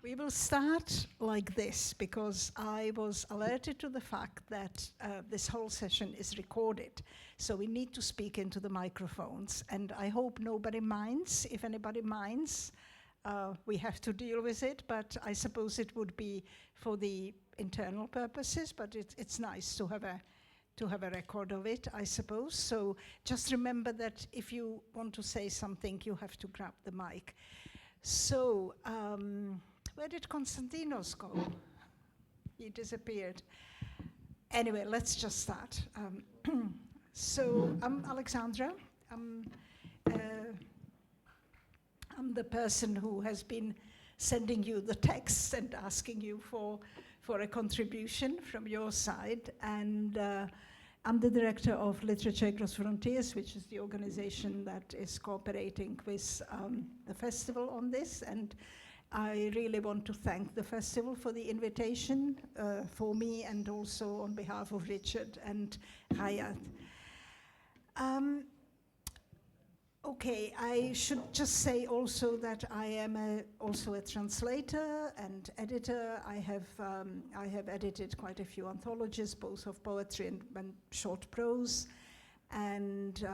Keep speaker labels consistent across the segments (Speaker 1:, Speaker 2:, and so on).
Speaker 1: We will start like this because I was alerted to the fact that this whole session is recorded. So we need to speak into the microphones. And I hope nobody minds. If anybody minds, we have to deal with it. But I suppose it would be for the internal purposes. But it's nice to have a record of it, I suppose. So just remember that if you want to say something, you have to grab the mic. So, where did Konstantinos go? He disappeared. Anyway, let's just start. So, I'm Alexandra. I'm the person who has been sending you the text and asking you for a contribution from your side. And I'm the director of Literature Across Frontiers, which is the organization that is cooperating with the festival on this. And I really want to thank the festival for the invitation for me and also on behalf of Richard and Gáiαθ. Okay, I should just say also that I am also a translator and editor. I have edited quite a few anthologies, both of poetry and short prose. And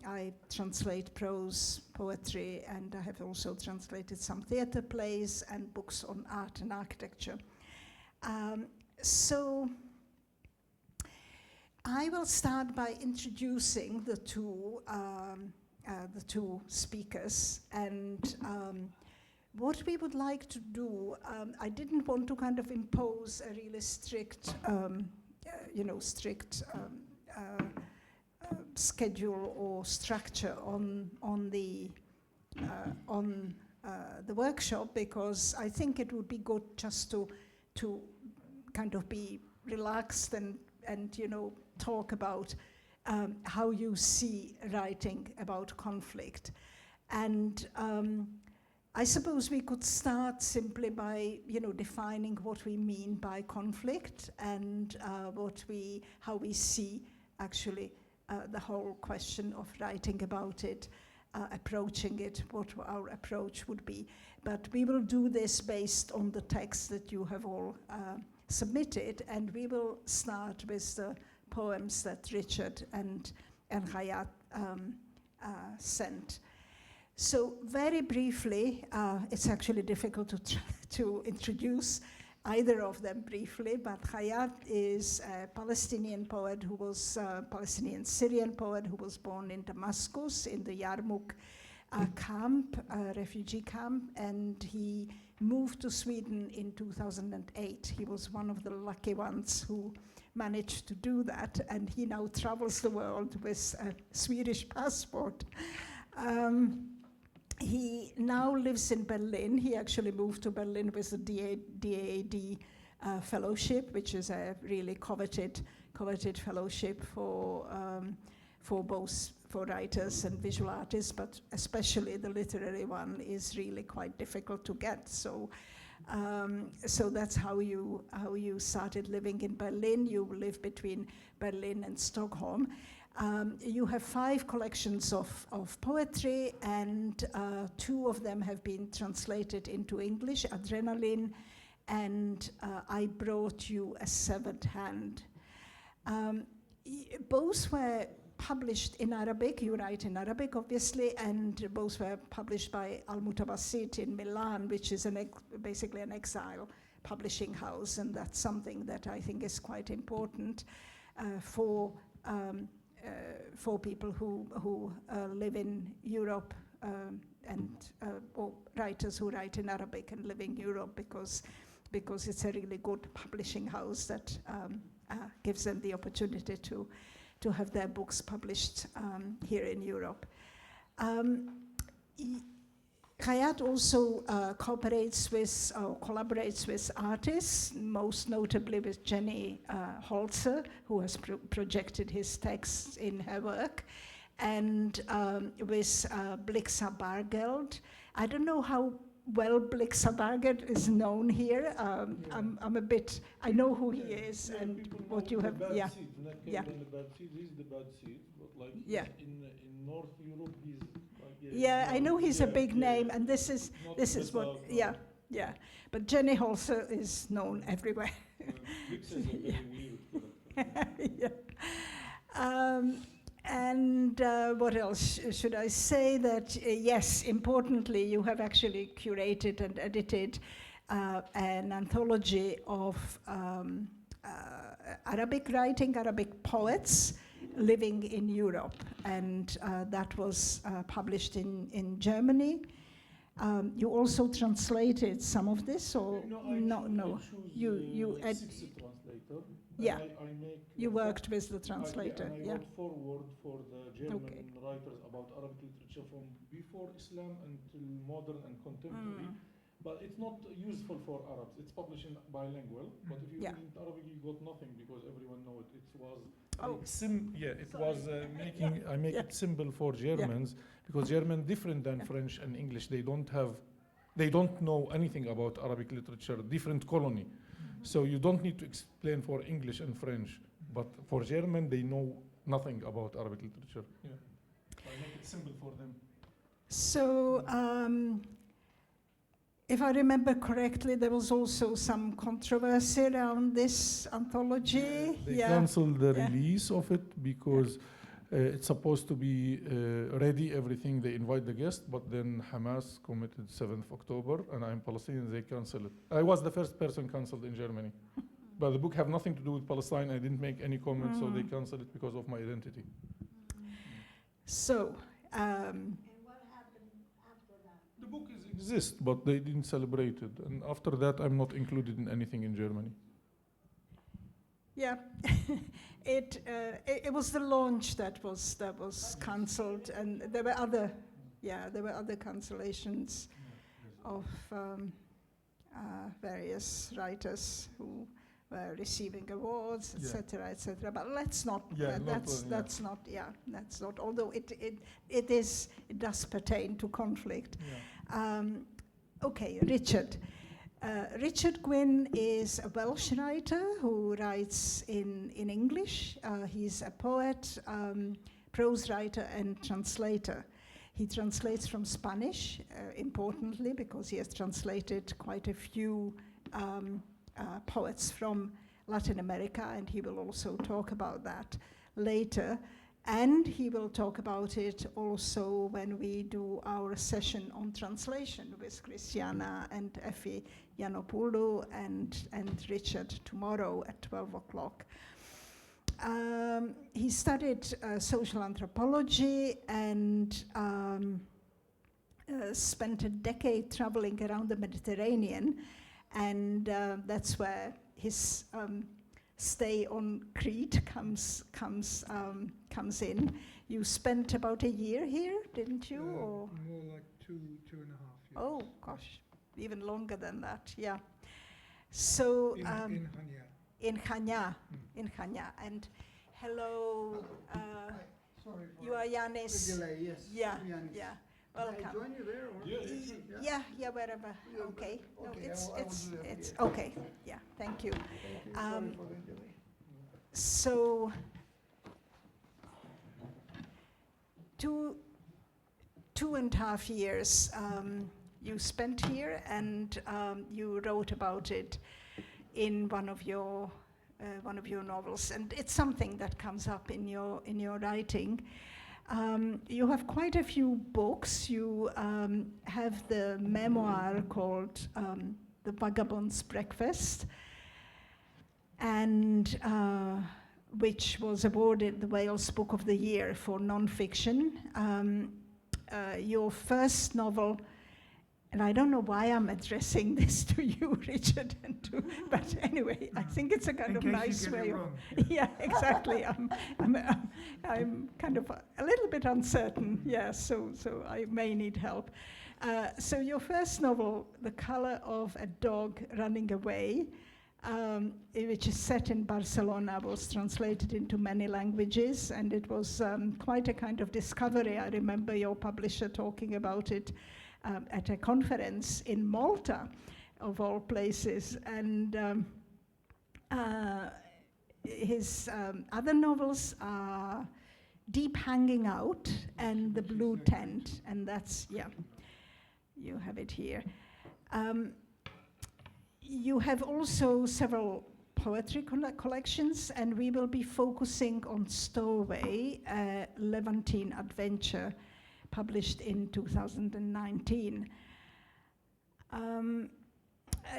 Speaker 1: I translate prose, poetry, and I have also translated some theater plays and books on art and architecture. So I will start by introducing the two speakers, and what we would like to do. I didn't want to kind of impose a really strict, schedule or structure on the workshop, because I think it would be good just to kind of be relaxed and talk about how you see writing about conflict. And I suppose we could start simply by defining what we mean by conflict and how we see actually the whole question of writing about it, approaching it, what our approach would be. But we will do this based on the text that you have all submitted, and we will start with the poems that Richard and Gáiαθ sent. So very briefly, it's actually difficult to introduce either of them briefly, but Gáiαθ is a Palestinian poet who was Palestinian Syrian poet who was born in Damascus in the Yarmouk camp, refugee camp, and he moved to Sweden in 2008. He was one of the lucky ones who managed to do that, and he now travels the world with a Swedish passport. He now lives in Berlin. He actually moved to Berlin with a DAAD fellowship, which is a really coveted fellowship for writers and visual artists, but especially the literary one is really quite difficult to get. So that's how you started living in Berlin. You live between Berlin and Stockholm. You have 5 collections of poetry, and 2 of them have been translated into English, Adrenaline and I Brought You a Severed Hand. Both were published in Arabic. You write in Arabic, obviously, and both were published by Al-Mutawasit in Milan, which is basically an exile publishing house, and that's something that I think is quite important for people who live in Europe or writers who write in Arabic and live in Europe, because it's a really good publishing house that gives them the opportunity to have their books published here in Europe. Gáiαθ also collaborates with artists, most notably with Jenny Holzer, who has projected his texts in her work, and with Blixa Bargeld. I don't know how well Blixa Bargeld is known here. I know who he is and what you have. Yeah.
Speaker 2: Yeah. He's the bad seed, but like
Speaker 1: yeah.
Speaker 2: in North Europe, he's.
Speaker 1: Yeah, I know he's a big name, and this is what. Yeah. yeah. But Jenny also is known everywhere.
Speaker 2: Brix is a very weird character.
Speaker 1: Yeah. And what else should I say? That yes, importantly, you have actually curated and edited an anthology of Arabic writing, Arabic poets living in Europe, and that was published in Germany. You also translated some of this, or no? You
Speaker 2: translator.
Speaker 1: Yeah.
Speaker 2: I make
Speaker 1: you worked with the translator.
Speaker 2: I
Speaker 1: Yeah.
Speaker 2: wrote forward for the German
Speaker 1: Okay.
Speaker 2: writers about Arabic literature from before Islam until modern and contemporary. But it's not useful for Arabs. It's published in bilingual. But if you
Speaker 1: Yeah.
Speaker 2: read it in Arabic, you got nothing because everyone knows it. It was
Speaker 1: Oh.
Speaker 2: it was making. I make it simple for Germans because German different than French and English. They don't know anything about Arabic literature. Different colony, so you don't need to explain for English and French. But for German, they know nothing about Arabic literature. Yeah, I make it simple for them.
Speaker 1: So, if I remember correctly, there was also some controversy around this anthology.
Speaker 2: They canceled the release of it because it's supposed to be ready, everything. They invite the guest, but then Hamas committed 7th October, and I'm Palestinian, they cancel it. I was the first person canceled in Germany. But the book have nothing to do with Palestine. I didn't make any comments, so they canceled it because of my identity.
Speaker 1: So,
Speaker 2: the book exists, but they didn't celebrate it. And after that, I'm not included in anything in Germany.
Speaker 1: yeah, it was the launch that was cancelled, and there were other cancellations of various writers who were receiving awards, etc., etc. But let's not. That's not. Although it does pertain to conflict.
Speaker 2: Yeah.
Speaker 1: Okay, Ríchard. Ríchard Γκουίν is a Welsh writer who writes in English. He's a poet, prose writer, and translator. He translates from Spanish, importantly, because he has translated quite a few poets from Latin America, and he will also talk about that later. And he will talk about it also when we do our session on translation with Christiana and Effie Yiannopoulou and Ríchard tomorrow at 12 o'clock. He studied social anthropology and spent a decade traveling around the Mediterranean, and that's where his stay on Crete comes in. You spent about a year here, didn't you? Or
Speaker 3: more like two and a half years.
Speaker 1: Oh gosh, even longer than that. Yeah. So
Speaker 3: In Hania.
Speaker 1: in Chania. And hello,
Speaker 3: Sorry for
Speaker 1: you are
Speaker 3: the
Speaker 1: Yanis.
Speaker 3: delay. Yes.
Speaker 1: Yeah,
Speaker 3: I'm Yanis.
Speaker 1: yeah.
Speaker 3: Can I
Speaker 1: Welcome.
Speaker 3: join you there? Or?
Speaker 1: Yeah, wherever.
Speaker 3: Yeah,
Speaker 1: Okay. No,
Speaker 3: okay,
Speaker 1: it's
Speaker 3: I will do that
Speaker 1: it's
Speaker 3: here.
Speaker 1: okay. Yeah, thank you.
Speaker 3: Thank you. Sorry for the delay.
Speaker 1: So, two and a half years you spent here, and you wrote about it in one of your novels, and it's something that comes up in your writing. You have quite a few books. You have the memoir called The Vagabond's Breakfast, and which was awarded the Wales Book of the Year for non-fiction. Your first novel, and I don't know why I'm addressing this to you, Ríchard, but anyway, I think it's a kind of nice way of... Yeah, exactly. I'm kind of a little bit uncertain, yeah, so I may need help. So your first novel, The Color of a Dog Running Away, which is set in Barcelona, was translated into many languages, and it was quite a kind of discovery. I remember your publisher talking about it at a conference in Malta, of all places. And his other novels are Deep Hanging Out and The Blue Tent, and that's, yeah, you have it here. You have also several poetry collections, and we will be focusing on Stowaway, a Levantine adventure published in 2019.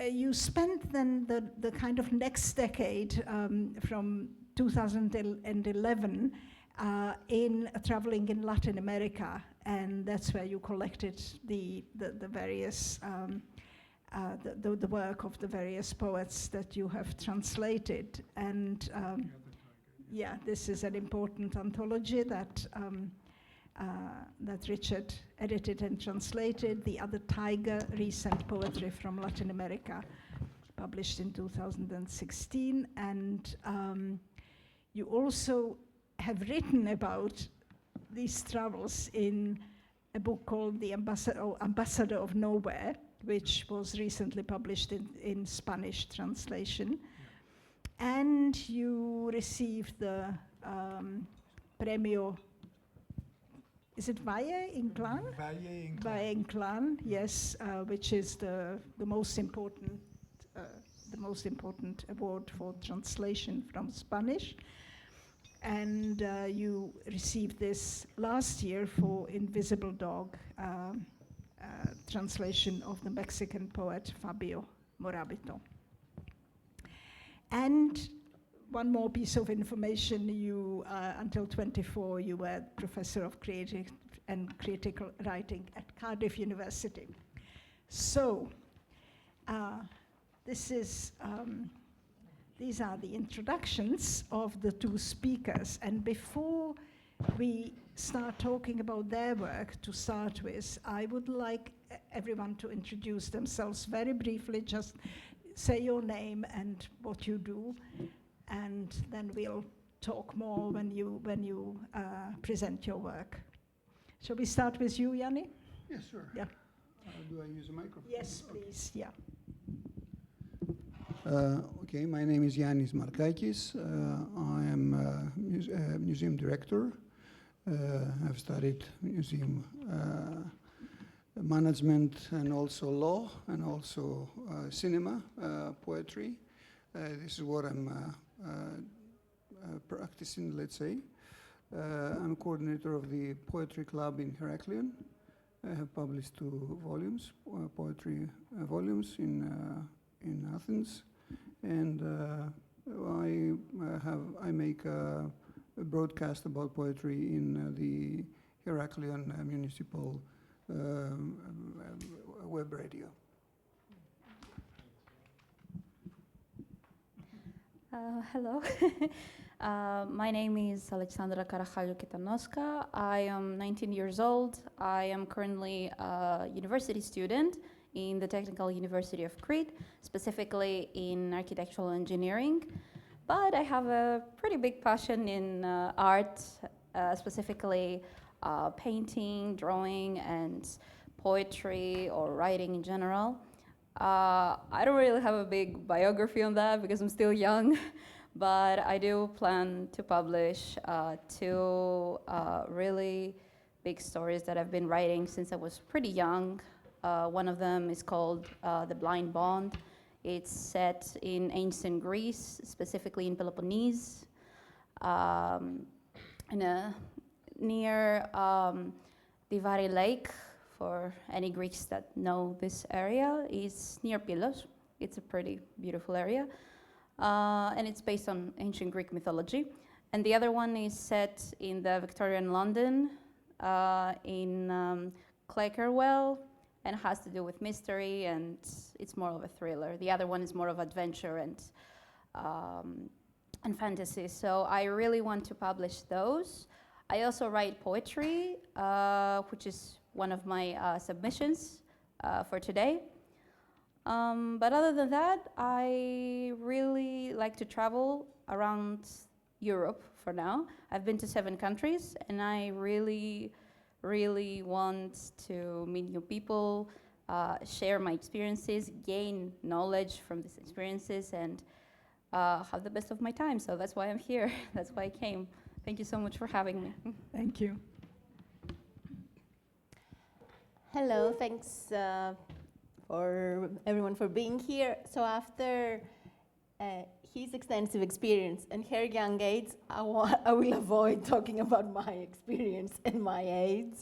Speaker 1: You spent then the kind of next decade from 2011 in traveling in Latin America, and that's where you collected the various the work of the various poets that you have translated. And yeah, this is an important anthology that that Richard edited and translated. The Other Tiger, Recent Poetry from Latin America, published in 2016. And you also have written about these travels in a book called The Ambassador of Nowhere, which was recently published in Spanish translation. And you received the Premio, is it Valle Inclán? Valle Inclán, yes, which is the most important award for translation from Spanish. And you received this last year for Invisible Dog, translation of the Mexican poet Fabio Morabito. And one more piece of information, you, until 24, you were professor of creative and critical writing at Cardiff University. So, these are the introductions of the two speakers. And before we start talking about their work, to start with, I would like everyone to introduce themselves very briefly. Just say your name and what you do, and then we'll talk more when you present your work. Shall we start with you, Yanni?
Speaker 3: Yes, sure.
Speaker 1: Yeah.
Speaker 3: Do I use a microphone?
Speaker 1: Yes, please. Yeah.
Speaker 3: Okay, my name is Yannis Markakis. I am a museum director. I've studied museum management and also law and also cinema, poetry. This is what I'm practicing, let's say. I'm coordinator of the poetry club in Heraklion. I have published 2 volumes, poetry volumes in Athens, and I make a broadcast about poetry in the Heraklion municipal web radio.
Speaker 4: Hello. My name is Alexandra Kitanoska. I am 19 years old. I am currently a university student in the Technical University of Crete, specifically in architectural engineering. But I have a pretty big passion in art, specifically painting, drawing, and poetry or writing in general. I don't really have a big biography on that because I'm still young, but I do plan to publish 2 really big stories that I've been writing since I was pretty young. One of them is called The Blind Bond. It's set in ancient Greece, specifically in Peloponnese, near Divari Lake. For any Greeks that know this area, is near Pylos. It's a pretty beautiful area. And it's based on ancient Greek mythology. And the other one is set in the Victorian London, in Clerkenwell, and has to do with mystery, and it's more of a thriller. The other one is more of adventure and fantasy. So I really want to publish those. I also write poetry, which is one of my submissions for today. But other than that, I really like to travel around Europe for now. I've been to 7 countries, and I really want to meet new people, share my experiences, gain knowledge from these experiences, and have the best of my time. So that's why I'm here. That's why I came. Thank you so much for having me.
Speaker 1: Thank you.
Speaker 5: Hello, thanks for everyone for being here. So after his extensive experience and her young age, I will avoid talking about my experience and my age.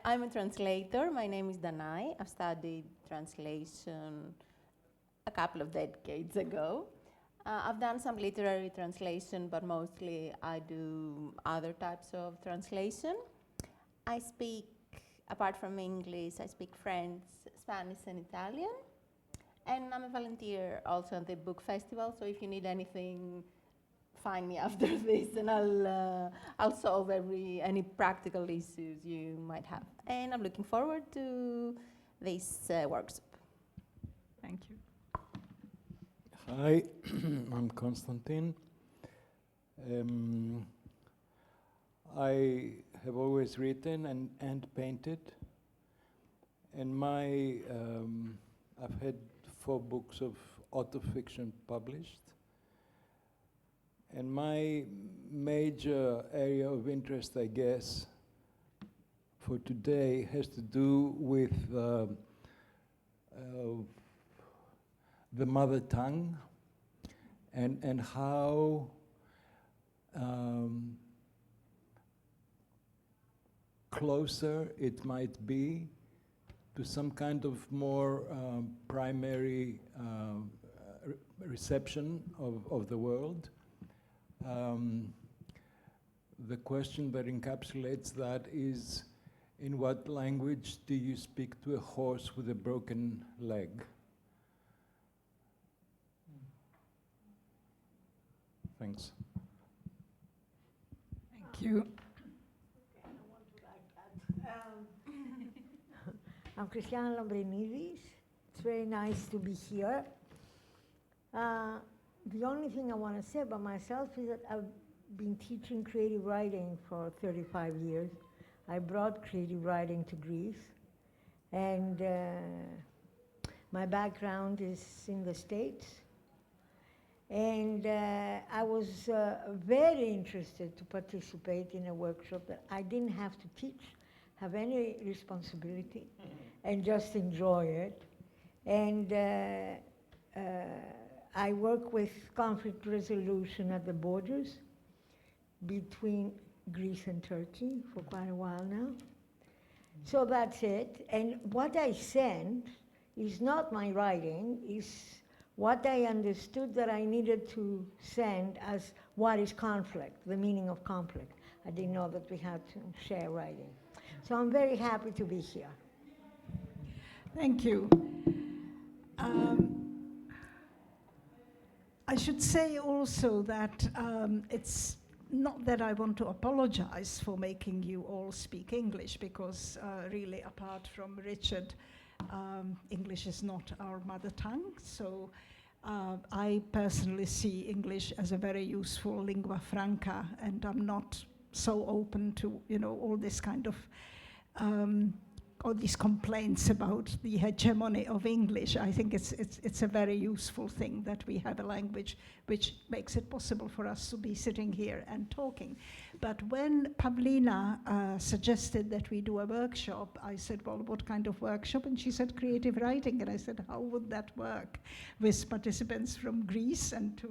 Speaker 5: I'm a translator. My name is Danai. I've studied translation a couple of decades ago. I've done some literary translation, but mostly I do other types of translation. I speak, apart from English, I speak French, Spanish, and Italian. And I'm a volunteer also at the book festival, so if you need anything, find me after this, and I'll solve any practical issues you might have. And I'm looking forward to this workshop.
Speaker 1: Thank you.
Speaker 6: Hi, I'm Konstantin. I have always written and painted, and I've had 4 books of autofiction published. And my major area of interest, I guess, for today has to do with the mother tongue and how closer it might be to some kind of more primary reception of the world. The question that encapsulates that is, in what language do you speak to a horse with a broken leg? Thanks.
Speaker 1: Thank you.
Speaker 7: I'm Christiana Lambrinidis. It's very nice to be here. The only thing I want to say about myself is that I've been teaching creative writing for 35 years. I brought creative writing to Greece, and my background is in the States. And I was very interested to participate in a workshop that I didn't have to teach, have any responsibility, and just enjoy it. And I work with conflict resolution at the borders between Greece and Turkey for quite a while now. So that's it. And what I send is not my writing, is what I understood that I needed to send as what is conflict, the meaning of conflict. I didn't know that we had to share writing. So I'm very happy to be here.
Speaker 1: Thank you. I should say also that it's not that I want to apologize for making you all speak English, because really, apart from Richard, English is not our mother tongue. So I personally see English as a very useful lingua franca, and I'm not so open to, all this kind of all these complaints about the hegemony of English. I think it's a very useful thing that we have a language which makes it possible for us to be sitting here and talking. But when Pavlina suggested that we do a workshop, I said, well, what kind of workshop? And she said, creative writing. And I said, how would that work with participants from Greece and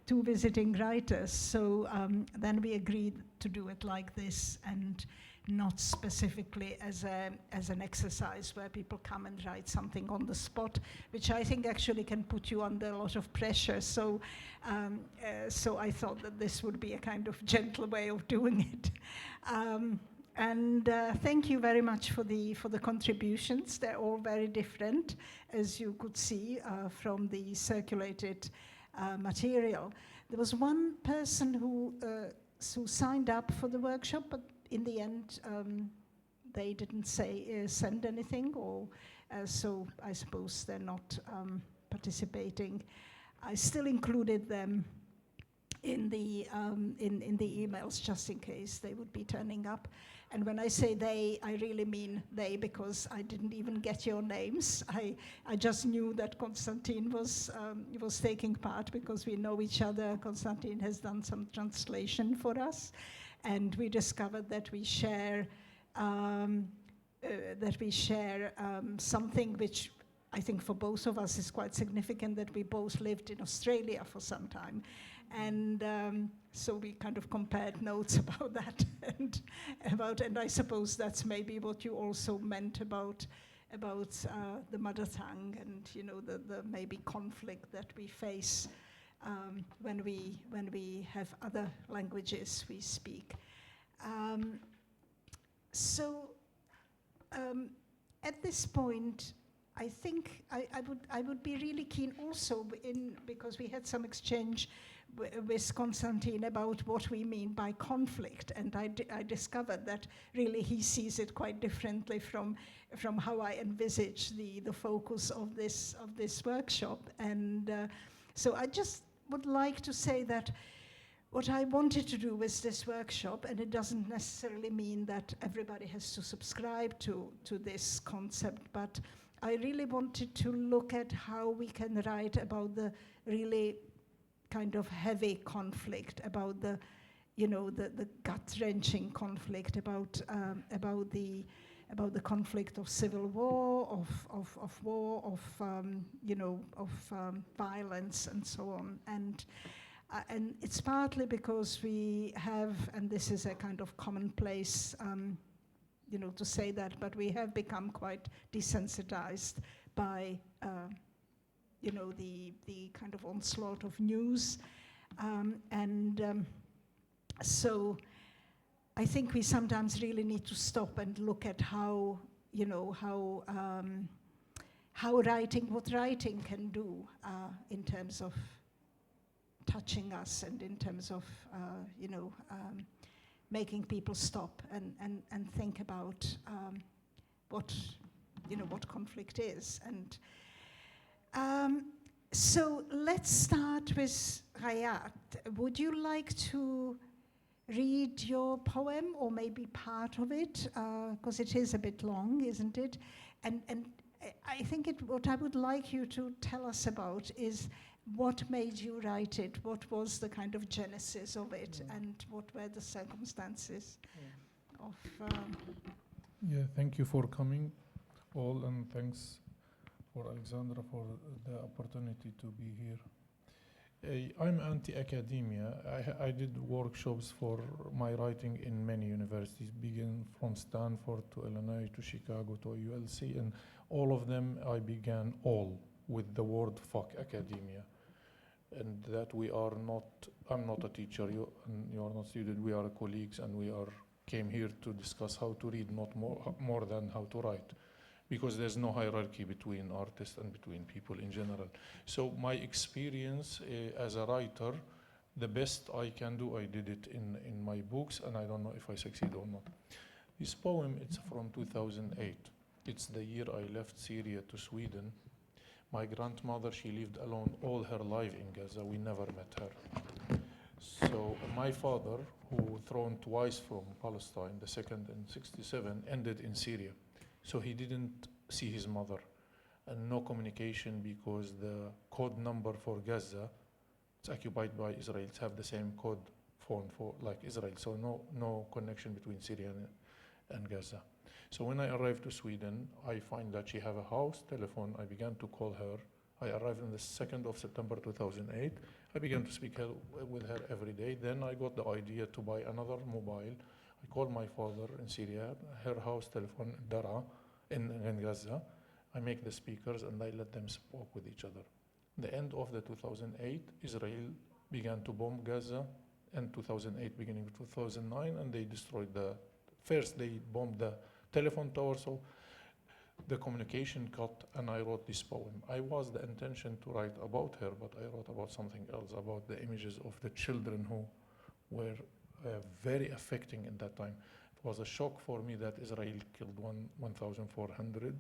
Speaker 1: two visiting writers? So then we agreed to do it like this, and not specifically as an exercise where people come and write something on the spot, which I think actually can put you under a lot of pressure. So I thought that this would be a kind of gentle way of doing it. And thank you very much for the contributions. They're all very different, as you could see from the circulated material. There was one person who signed up for the workshop, but in the end, they didn't send anything, or so I suppose they're not participating. I still included them in the emails just in case they would be turning up. And when I say they, I really mean they, because I didn't even get your names. I just knew that Konstantin was taking part because we know each other. Konstantin has done some translation for us. And we discovered that we share something which I think for both of us it's quite significant that we both lived in Australia for some time. And so we kind of compared notes about that, and I suppose that's maybe what you also meant about the mother tongue, and you know, the maybe conflict that we face when we have other languages we speak. At this point, I think I would be really keen also because we had some exchange with Konstantin about what we mean by conflict, and I discovered that really he sees it quite differently from how I envisage the focus of this workshop. And so I just would like to say that what I wanted to do with this workshop, and it doesn't necessarily mean that everybody has to subscribe to this concept, but I really wanted to look at how we can write about the really kind of heavy conflict, about the, you know, the gut-wrenching conflict, about the conflict of civil war, of war, of violence, and so on. And it's partly because we have, and this is a kind of commonplace, to say that, but we have become quite desensitized by, the kind of onslaught of news. So I think we sometimes really need to stop and look at how what writing can do in terms of touching us, and in terms of, making people stop and think about what conflict is. And so let's start with Ghayat. Would you like to read your poem, or maybe part of it, because it is a bit long, isn't it? And I think what I would like you to tell us about is what made you write it, what was the kind of genesis of it, and what were the circumstances of...
Speaker 2: Thank you for coming all, and thanks for Alexandra for the opportunity to be here. I'm anti-academia. I did workshops for my writing in many universities, beginning from Stanford to Illinois to Chicago to ULC, and all of them I began all with the word fuck academia. And that I'm not a teacher, you are not student, we are colleagues, and we came here to discuss how to read, not more than how to write, because there's no hierarchy between artists and between people in general. So my experience as a writer, the best I can do, I did it in my books, and I don't know if I succeed or not. This poem, it's from 2008. It's the year I left Syria to Sweden. My grandmother, she lived alone all her life in Gaza. We never met her. So my father, who thrown twice from Palestine, the second in 67, ended in Syria. So he didn't see his mother, and no communication, because the code number for Gaza, it's occupied by Israelis, have the same code phone for like Israel. So no connection between Syria and Gaza. So when I arrived to Sweden, I find that she have a house, telephone. I began to call her. I arrived on the 2nd of September 2008. I began to speak with her every day. Then I got the idea to buy another mobile. I called my father in Syria, her house telephone, Dara, in Gaza. I make the speakers and I let them speak with each other. The end of the 2008, Israel began to bomb Gaza. In 2008, beginning of 2009, and they destroyed first they bombed the telephone tower, so the communication cut, and I wrote this poem. I was the intention to write about her, but I wrote about something else, about the images of the children who were very affecting in that time. It was a shock for me that Israel killed 1,400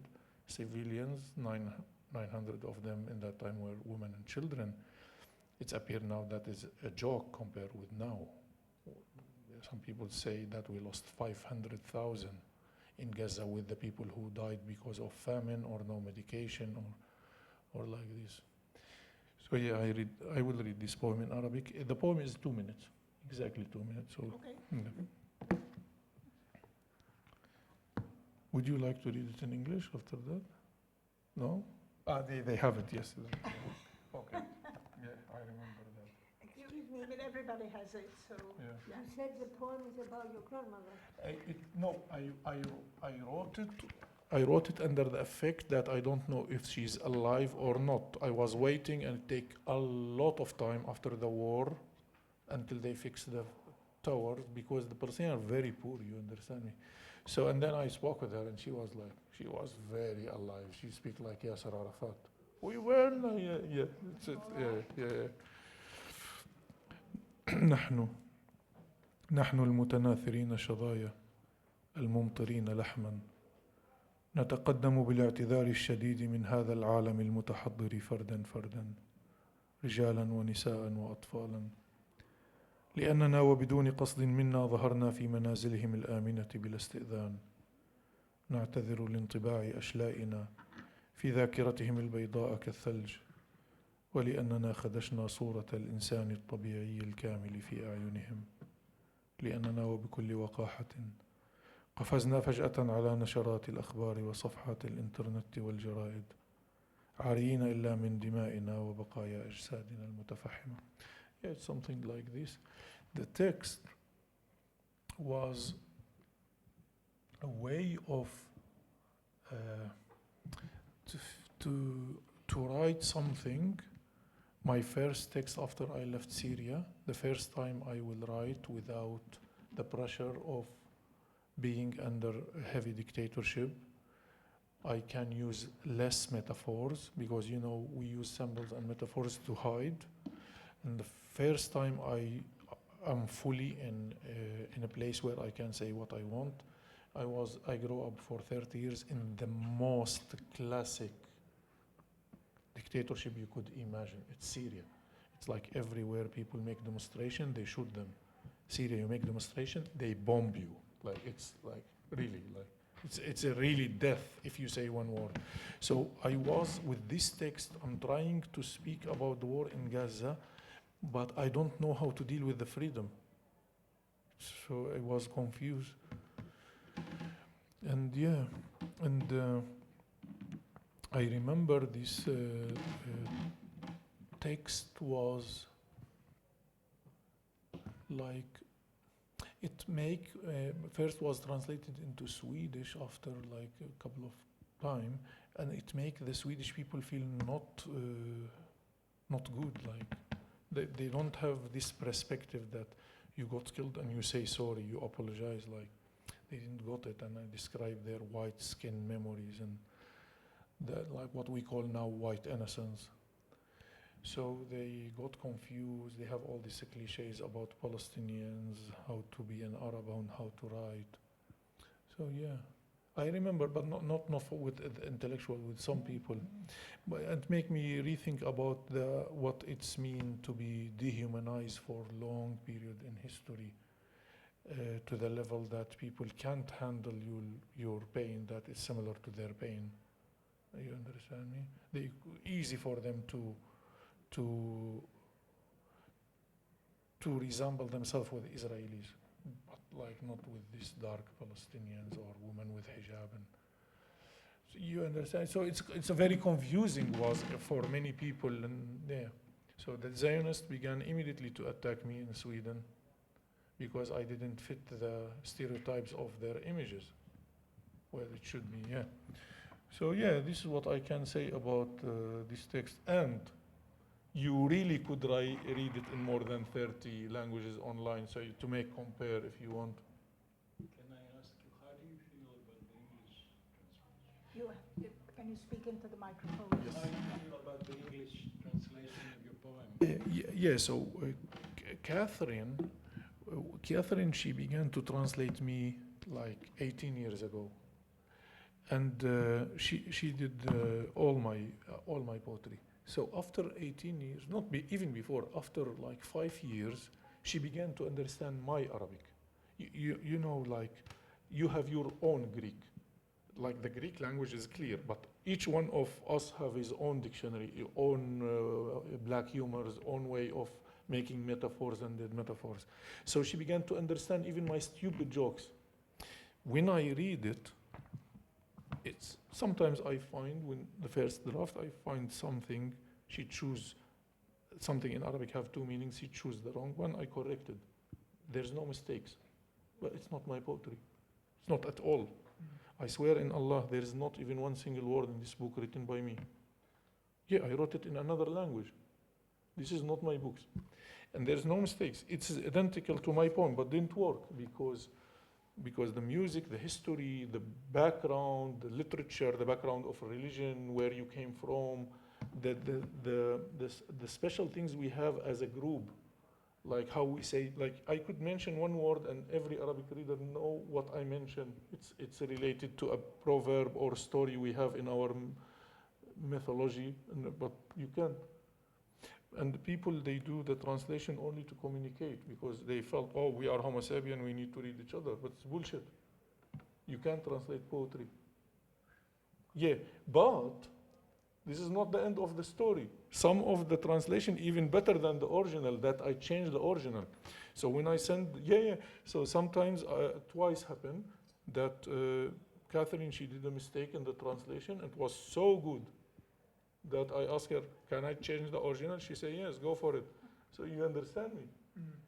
Speaker 2: civilians, 900 of them in that time were women and children. It's appeared now that is a joke compared with now. Some people say that we lost 500,000 in Gaza with the people who died because of famine or no medication or like this. So I will read this poem in Arabic. The poem is 2 minutes, exactly 2 minutes. So
Speaker 1: Okay.
Speaker 2: Would you like to read it in English after that? No? They have it, yes. Okay. Yeah, I remember that.
Speaker 1: Excuse me, but everybody has it, so.
Speaker 2: Yeah.
Speaker 7: You said the poem is about your grandmother.
Speaker 2: I wrote it under the effect that I don't know if she's alive or not. I was waiting, and it take a lot of time after the war until they fixed the tower, because the Palestinians are very poor, you understand me? So, and then I spoke with her, and she was very alive. She speak like Yasser Arafat. We were, yeah. نحن المتناثرين شظايا الممطرين لحما نتقدم بالاعتذار الشديد من هذا العالم المتحضر فردا فردا رجالا ونساء وأطفالا لأننا وبدون قصد منا ظهرنا في منازلهم الآمنة بلا استئذان نعتذر لانطباع أشلائنا في ذاكرتهم البيضاء كالثلج ولأننا خدشنا صورة الإنسان الطبيعي الكامل في أعينهم لأننا وبكل وقاحة قفزنا فجأة على نشرات الأخبار وصفحات الإنترنت والجرائد عاريين إلا من دمائنا وبقايا أجسادنا المتفحمة. Yeah, it's something like this. The text was a way of to write something. My first text after I left Syria, the first time I will write without the pressure of being under a heavy dictatorship. I can use less metaphors because, you know, we use symbols and metaphors to hide. And the first time I am fully in a place where I can say what I want. I grew up for 30 years in the most classic dictatorship you could imagine. It's Syria. It's like everywhere people make demonstration, they shoot them. Syria, you make demonstration, they bomb you. Like it's like really like it's a really death if you say one word. So I was with this text, I'm trying to speak about the war in Gaza, but I don't know how to deal with the freedom. So I was confused. And yeah, and I remember this text was like, first was translated into Swedish after like a couple of time, and it make the Swedish people feel not good, like they don't have this perspective that you got killed and you say sorry, you apologize, like they didn't got it, and I describe their white skin memories and that, like what we call now white innocence. So they got confused. They have all these cliches about Palestinians, how to be an Arab and how to write. So yeah, I remember, but not with intellectual, with some people. But it make me rethink about what it's mean to be dehumanized for long period in history, to the level that people can't handle your pain that is similar to their pain. You understand me? Easy for them to resemble themselves with Israelis, but like not with these dark Palestinians or women with hijab. And so you understand? So it's a very confusing was for many people, and yeah. So the Zionists began immediately to attack me in Sweden because I didn't fit the stereotypes of their images where it should be. Yeah. So yeah, this is what I can say about this text. And you really could read it in more than 30 languages online, so to make compare if you want.
Speaker 6: Can I ask you, how do you feel about the English translation?
Speaker 1: Can you speak into the microphone?
Speaker 2: Yes.
Speaker 6: How do you feel about the English translation of your poem?
Speaker 2: Yeah, so Catherine, she began to translate me like 18 years ago. And she did all my poetry. So after 18 years, even before, after like 5 years, she began to understand my Arabic. You know, like you have your own Greek. Like the Greek language is clear, but each one of us have his own dictionary, own black humors, own way of making metaphors and dead metaphors. So she began to understand even my stupid jokes. When I read it, it's sometimes I find when the first draft, I find something, she choose something in Arabic have two meanings, she choose the wrong one, I corrected. There's no mistakes, but it's not my poetry. It's not at all. I swear in Allah, there is not even one single word in this book written by me. Yeah, I wrote it in another language. This is not my books. And there's no mistakes. It's identical to my poem, but didn't work because the music, the history, the background, the literature, the background of religion, where you came from, the special things we have as a group, like how we say, like I could mention one word and every Arabic reader know what I mentioned. It's related to a proverb or story we have in our mythology, but you can't. And the people, they do the translation only to communicate because they felt, oh, we are Homo sapien, we need to read each other. But it's bullshit. You can't translate poetry. Yeah, but this is not the end of the story. Some of the translation even better than the original, that I changed the original. So when I send, so sometimes twice happened that Catherine, she did a mistake in the translation. It was so good that I asked her, can I change the original? She said, yes, go for it. So you understand me?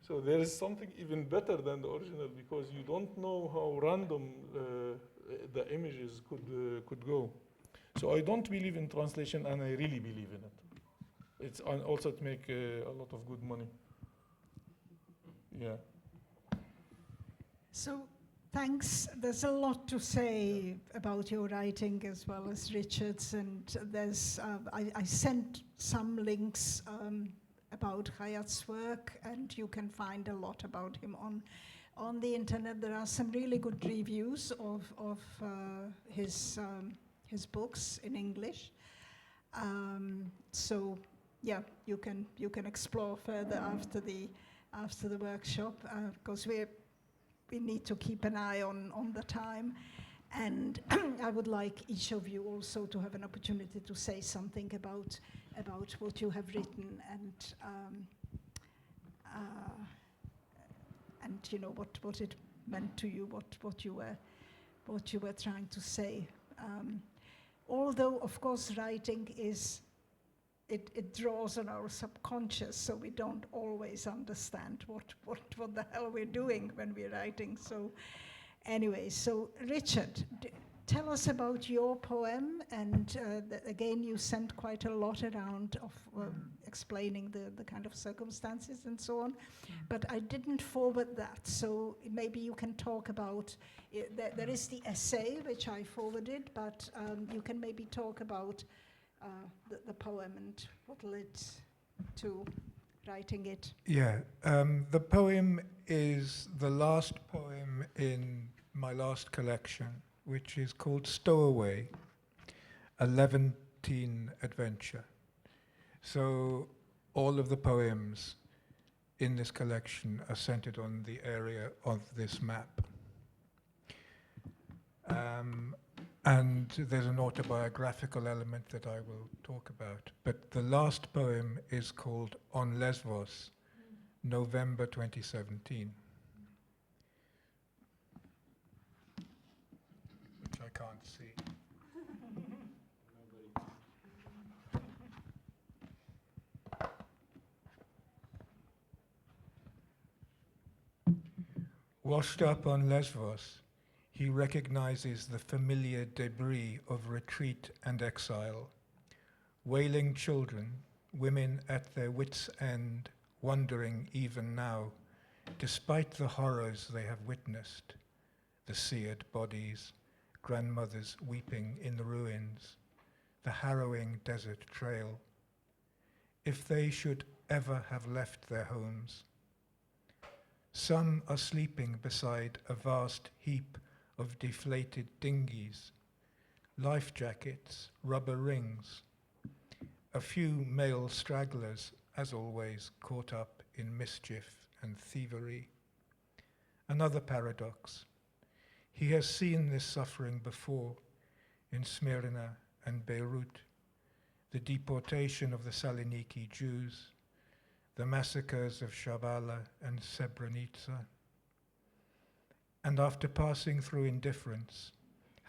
Speaker 2: So there is something even better than the original because you don't know how random the images could go. So I don't believe in translation, and I really believe in it. It's also to make a lot of good money. Yeah.
Speaker 1: So thanks. There's a lot to say about your writing as well as Richard's, and there's I sent some links about Γκάιαθ's work, and you can find a lot about him on the internet. There are some really good reviews of his books in English. So yeah, you can explore further after the workshop because we need to keep an eye on the time. And I would like each of you also to have an opportunity to say something about what you have written and you know what it meant to you, what you were trying to say. Although of course writing it draws on our subconscious, so we don't always understand what the hell we're doing when we're writing. So anyway, so Richard, tell us about your poem, and again you sent quite a lot around of explaining the kind of circumstances and so on, but I didn't forward that, so maybe you can talk about, there is the essay which I forwarded, but you can maybe talk about the poem and what led to writing it.
Speaker 8: Yeah, the poem is the last poem in my last collection, which is called Stowaway, a Levantine adventure. So all of the poems in this collection are centered on the area of this map. And there's an autobiographical element that I will talk about. But the last poem is called On Lesvos, November 2017. Which I can't see. Washed up on Lesvos, he recognizes the familiar debris of retreat and exile. Wailing children, women at their wits' end, wondering even now, despite the horrors they have witnessed, the seared bodies, grandmothers weeping in the ruins, the harrowing desert trail. If they should ever have left their homes. Some are sleeping beside a vast heap of deflated dinghies, life jackets, rubber rings, a few male stragglers, as always, caught up in mischief and thievery. Another paradox. He has seen this suffering before in Smyrna and Beirut, the deportation of the Saloniki Jews, the massacres of Shabala and Srebrenica. And after passing through indifference,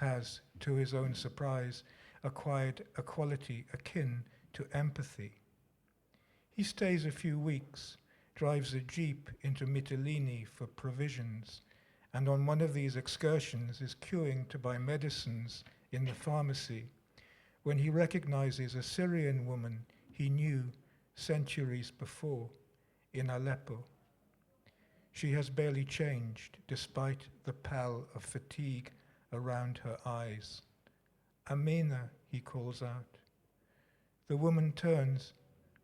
Speaker 8: has, to his own surprise, acquired a quality akin to empathy. He stays a few weeks, drives a jeep into Mytilene for provisions, and on one of these excursions is queuing to buy medicines in the pharmacy when he recognizes a Syrian woman he knew centuries before in Aleppo. She has barely changed despite the pall of fatigue around her eyes. Amina, he calls out. The woman turns,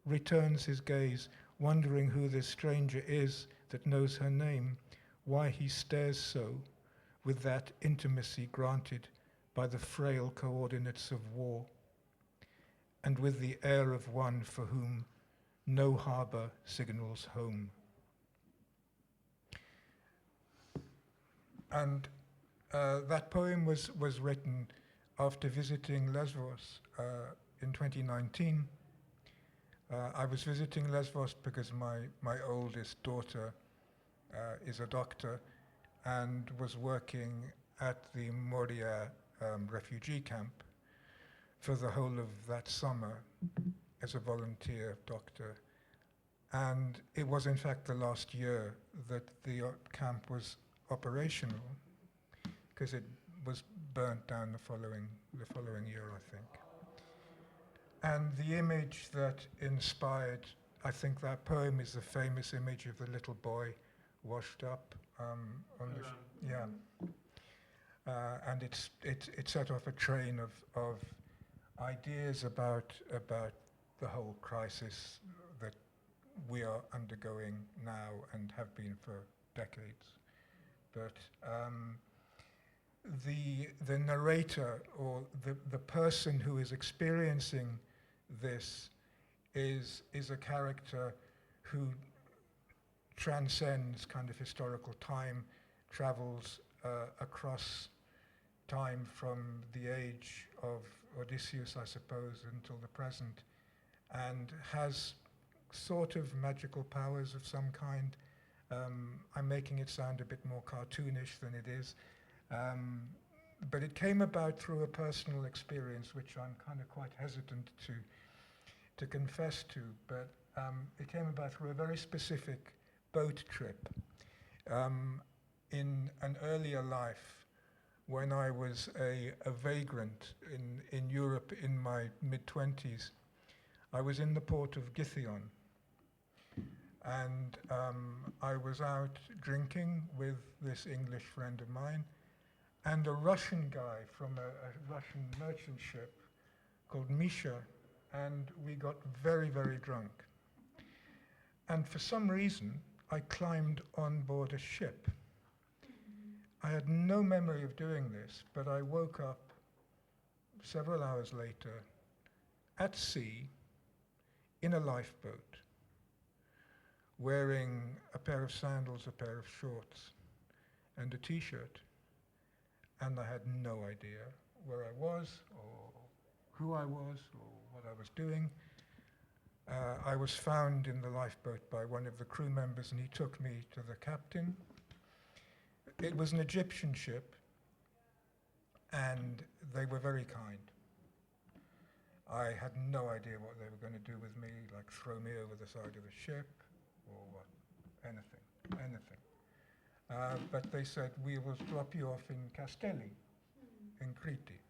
Speaker 8: returns his gaze, wondering who this stranger is that knows her name, why he stares so, with that intimacy granted by the frail coordinates of war, and with the air of one for whom no harbor signals home. And that poem was written after visiting Lesvos in 2019. I was visiting Lesvos because my oldest daughter is a doctor and was working at the Moria refugee camp for the whole of that summer as a volunteer doctor. And it was in fact the last year that the camp was operational, because it was burnt down the following year, I think. And the image that inspired, I think that poem is the famous image of the little boy washed up on the and it set off a train of ideas about the whole crisis that we are undergoing now and have been for decades. But the narrator, or the person who is experiencing this, is a character who transcends kind of historical time, travels across time from the age of Odysseus, I suppose, until the present, and has sort of magical powers of some kind. I'm making it sound a bit more cartoonish than it is. But it came about through a personal experience, which I'm kind of quite hesitant to confess to, but it came about through a very specific boat trip. In an earlier life, when I was a vagrant in Europe in my mid-20s, I was in the port of Githyon, and I was out drinking with this English friend of mine and a Russian guy from a Russian merchant ship called Misha, and we got very, very drunk. And for some reason, I climbed on board a ship. I had no memory of doing this, but I woke up several hours later at sea in a lifeboat, wearing a pair of sandals, a pair of shorts, and a t-shirt. And I had no idea where I was, or who I was, or what I was doing. I was found in the lifeboat by one of the crew members, and he took me to the captain. It was an Egyptian ship, and they were very kind. I had no idea what they were going to do with me, like throw me over the side of the ship, or what, anything. But they said, we will drop you off in Castelli, in Crete.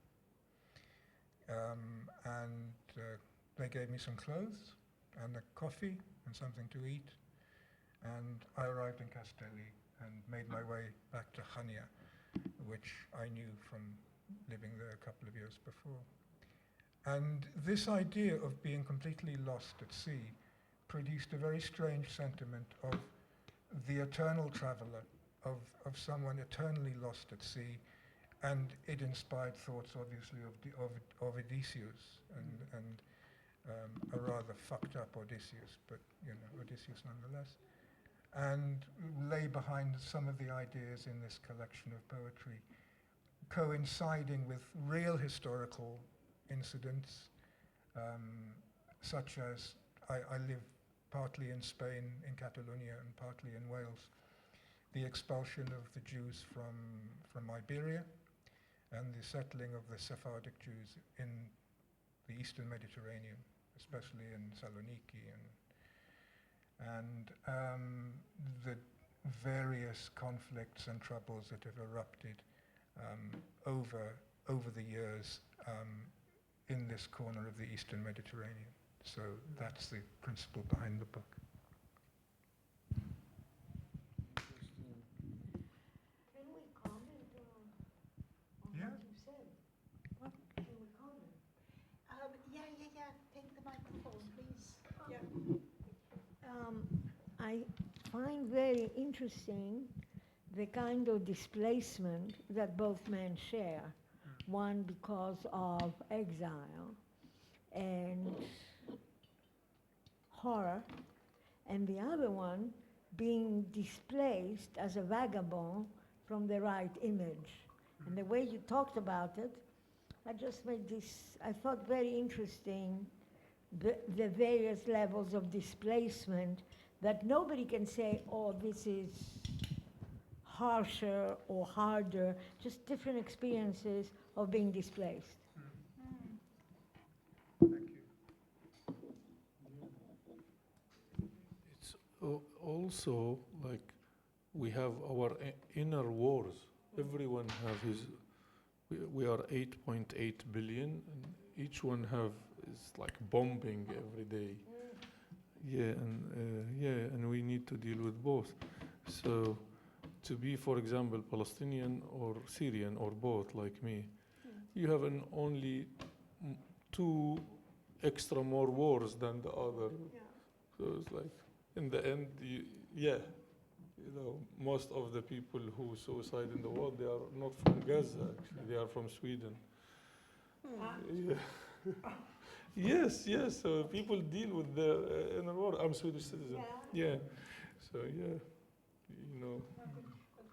Speaker 8: And they gave me some clothes and a coffee and something to eat. And I arrived in Castelli and made my way back to Hania, which I knew from living there a couple of years before. And this idea of being completely lost at sea produced a very strange sentiment of the eternal traveler, of someone eternally lost at sea, and it inspired thoughts, obviously, of Odysseus, and a rather fucked up Odysseus, but Odysseus nonetheless, and lay behind some of the ideas in this collection of poetry, coinciding with real historical incidents, such as I live partly in Spain, in Catalonia, and partly in Wales. The expulsion of the Jews from Iberia, and the settling of the Sephardic Jews in the Eastern Mediterranean, especially in Saloniki, and the various conflicts and troubles that have erupted over the years in this corner of the Eastern Mediterranean. So that's the principle behind the book.
Speaker 7: Can we comment on
Speaker 8: Yeah.
Speaker 7: what you said?
Speaker 1: What?
Speaker 7: Can we comment?
Speaker 1: Yeah. Take the microphone, please. Yeah.
Speaker 7: I find very interesting the kind of displacement that both men share. One because of exile and horror, and the other one being displaced as a vagabond from the right image. And the way you talked about it, I just made this, I thought very interesting, the various levels of displacement that nobody can say, oh, this is harsher or harder, just different experiences of being displaced.
Speaker 8: Thank you.
Speaker 2: It's also like we have our inner wars. Everyone have his. We are 8.8 billion, and each one is like bombing every day. And we need to deal with both. So, to be, for example, Palestinian or Syrian or both, like me, you have only 2 extra more wars than the other. So it's like, in the end, most of the people who suicide in the world, they are not from Gaza, actually, they are from Sweden. Yes, so people deal with the inner war. I'm Swedish citizen. So,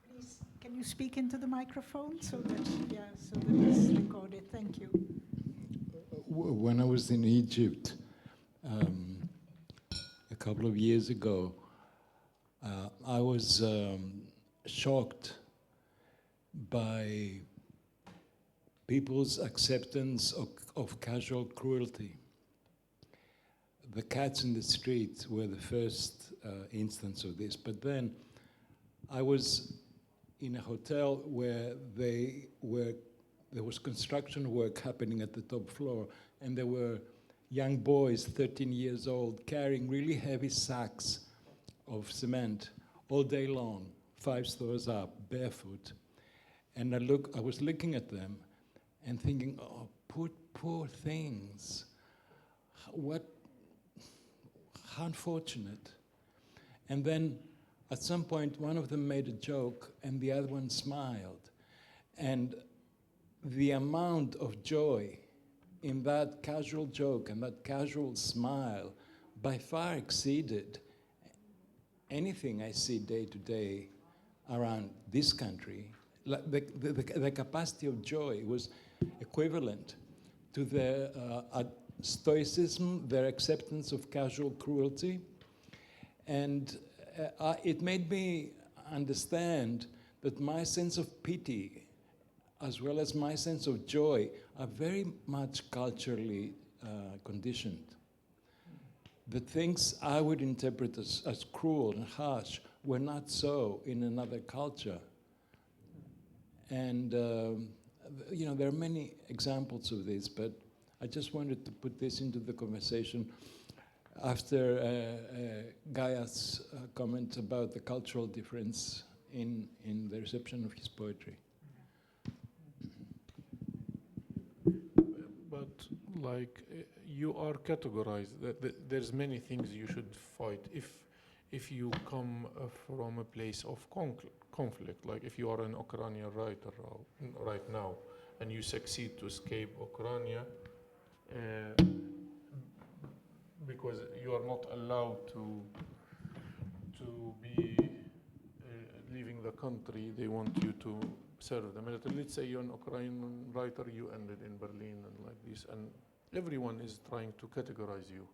Speaker 1: Please, can you speak into the microphone so that it's recorded? Thank you.
Speaker 6: When I was in Egypt a couple of years ago, I was shocked by people's acceptance of casual cruelty. The cats in the streets were the first instance of this, but then I was in a hotel where there was construction work happening at the top floor, and there were young boys, 13 years old, carrying really heavy sacks of cement all day long, 5 floors up, barefoot. And I was looking at them and thinking, oh, poor things. How unfortunate. And then at some point, one of them made a joke and the other one smiled. And the amount of joy in that casual joke and that casual smile by far exceeded anything I see day to day around this country. The capacity of joy was equivalent to their stoicism, their acceptance of casual cruelty. And it made me understand that my sense of pity, as well as my sense of joy, are very much culturally conditioned. The things I would interpret as cruel and harsh were not so in another culture. And there are many examples of this, but I just wanted to put this into the conversation after Gáiath's comment about the cultural difference in the reception of his poetry.
Speaker 2: But like you are categorized. There's many things you should fight if you come from a place of conflict. Like if you are an Ukrainian writer right now and you succeed to escape Ukraine because you are not allowed to be leaving the country, they want you to serve the military. Let's say you're an Ukrainian writer, you ended in Berlin and like this, and everyone is trying to categorize you.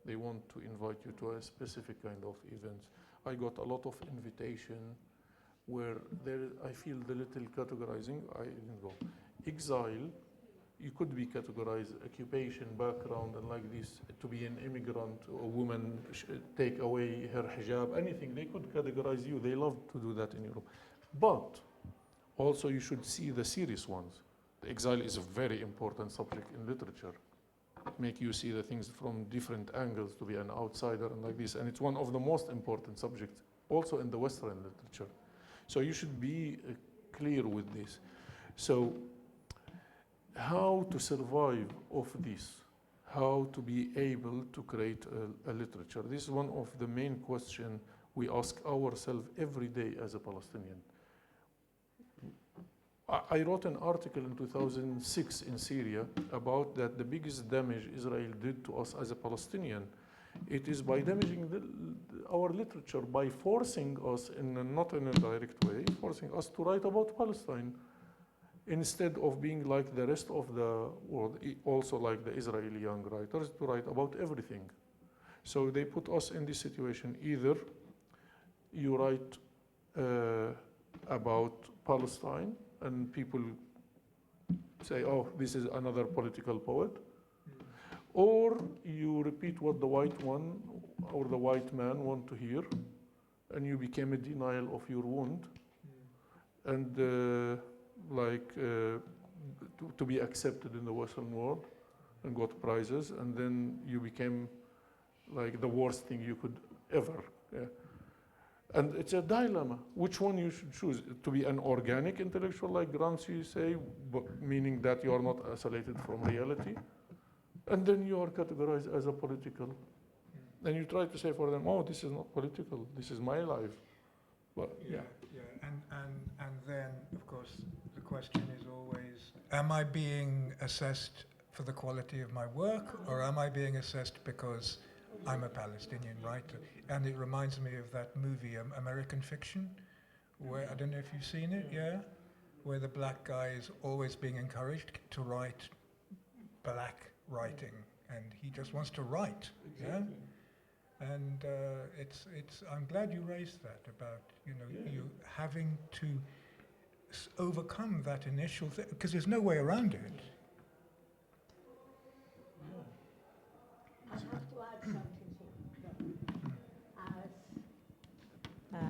Speaker 2: They want to invite you to a specific kind of events. I got a lot of invitation where I feel the little categorizing. I didn't go. Exile, you could be categorized occupation, background, and like this, to be an immigrant, a woman, take away her hijab, anything. They could categorize you. They love to do that in Europe. But also you should see the serious ones. The exile is a very important subject in literature. Make you see the things from different angles, to be an outsider and like this. And it's one of the most important subjects also in the Western literature. So you should be clear with this. So how to survive of this? How to be able to create a literature? This is one of the main questions we ask ourselves every day as a Palestinian. I wrote an article in 2006 in Syria about that the biggest damage Israel did to us as a Palestinian. It is by damaging our literature, by forcing us, not in a direct way, forcing us to write about Palestine instead of being like the rest of the world, also like the Israeli young writers, to write about everything. So they put us in this situation. Either you write about Palestine, and people say, oh, this is another political poet. Or you repeat what the white one or the white man want to hear, and you became a denial of your wound, and to be accepted in the Western world, and got prizes, and then you became like the worst thing you could ever. And it's a dilemma. Which one you should choose? To be an organic intellectual, like Gramsci say, meaning that you are not isolated from reality, and then you are categorized as a political. And you try to say for them, oh, this is not political, this is my life. But
Speaker 8: And then, of course, the question is always, am I being assessed for the quality of my work, or am I being assessed because I'm a Palestinian writer? And it reminds me of that movie, American Fiction, where, I don't know if you've seen it, yeah? Where the black guy is always being encouraged to write black writing, and he just wants to write, yeah? And I'm glad you raised that about, you having to overcome that initial thing, because there's no way around it.
Speaker 7: I have to add something here.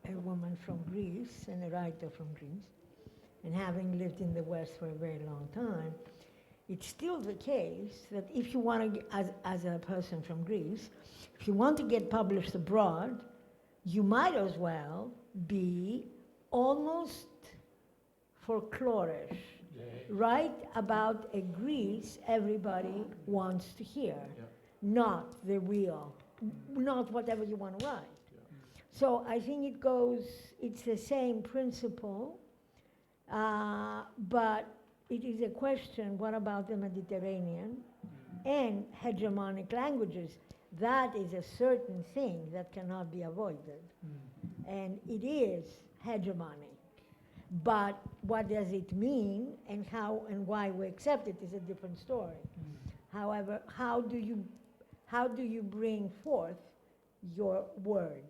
Speaker 7: As a woman from Greece and a writer from Greece, and having lived in the West for a very long time, it's still the case that if you want to, as a person from Greece, if you want to get published abroad, you might as well be almost folklorish. Write about a Greece everybody wants to hear, not the real, not whatever you want to write. So I think it's the same principle, but it is a question, what about the Mediterranean and hegemonic languages? That is a certain thing that cannot be avoided. And it is hegemonic. But what does it mean, and how and why we accept it is a different story. However, how do you bring forth your word?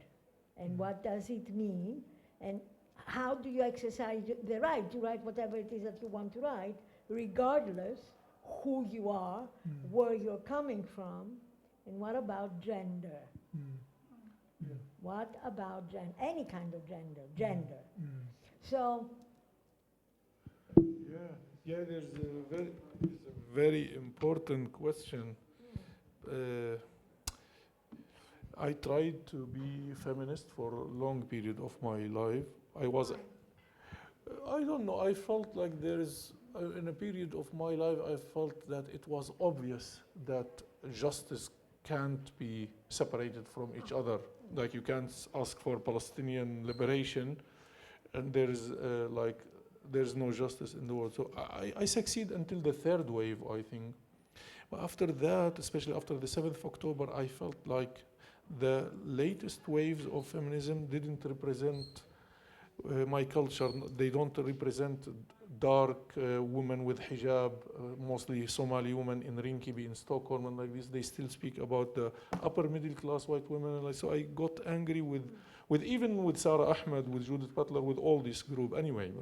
Speaker 7: And what does it mean? And how do you exercise the right to write whatever it is that you want to write, regardless who you are, where you're coming from, and what about gender? What about any kind of gender? So.
Speaker 2: There's a very important question. I tried to be feminist for a long period of my life. I don't know, I felt like there is, in a period of my life, I felt that it was obvious that justice can't be separated from each other. Like you can't ask for Palestinian liberation and there's no justice in the world. So I succeed until the third wave, I think. But after that, especially after the 7th of October, I felt like the latest waves of feminism didn't represent my culture. They don't represent dark women with hijab, mostly Somali women in Rinkeby in Stockholm and like this. They still speak about the upper middle class white women. And so I got angry with even with Sarah Ahmed, with Judith Butler, with all this group. Anyway,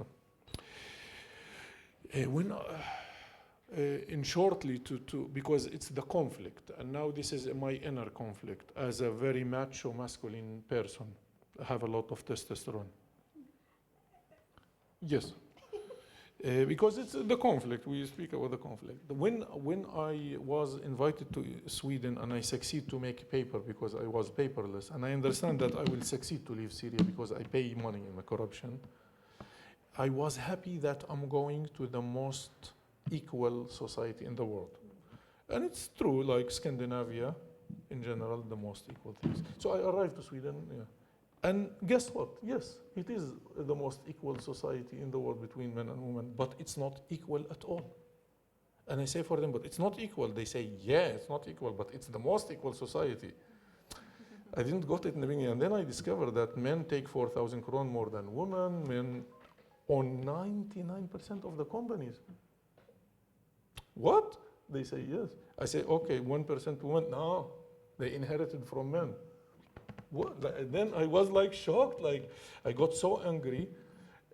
Speaker 2: in shortly because it's the conflict, and now this is my inner conflict as a very macho masculine person. I have a lot of testosterone. Yes. Because it's the conflict, we speak about the conflict. When I was invited to Sweden and I succeed to make paper because I was paperless, and I understand that I will succeed to leave Syria because I pay money in the corruption, I was happy that I'm going to the most equal society in the world. And it's true, like Scandinavia, in general, the most equal things. So I arrived to Sweden, yeah. And guess what? Yes, it is the most equal society in the world between men and women, but it's not equal at all. And I say for them, but it's not equal. They say, yeah, it's not equal, but it's the most equal society. I didn't got it in the beginning, and then I discovered that men take 4,000 kron more than women, men on 99% of the companies. What? They say yes. I say, okay, 1% women. No, they inherited from men. What? Then I was like shocked, like I got so angry,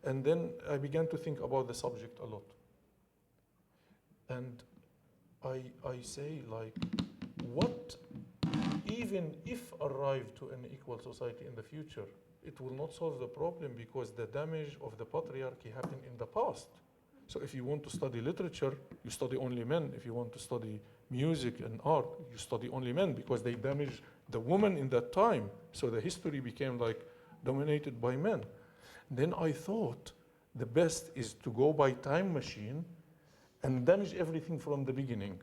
Speaker 2: and then I began to think about the subject a lot. And I say like, what, even if arrive to an equal society in the future, it will not solve the problem because the damage of the patriarchy happened in the past. So if you want to study literature, you study only men. If you want to study music and art, you study only men because they damaged the woman in that time. So the history became like dominated by men. Then I thought the best is to go by time machine and damage everything from the beginning.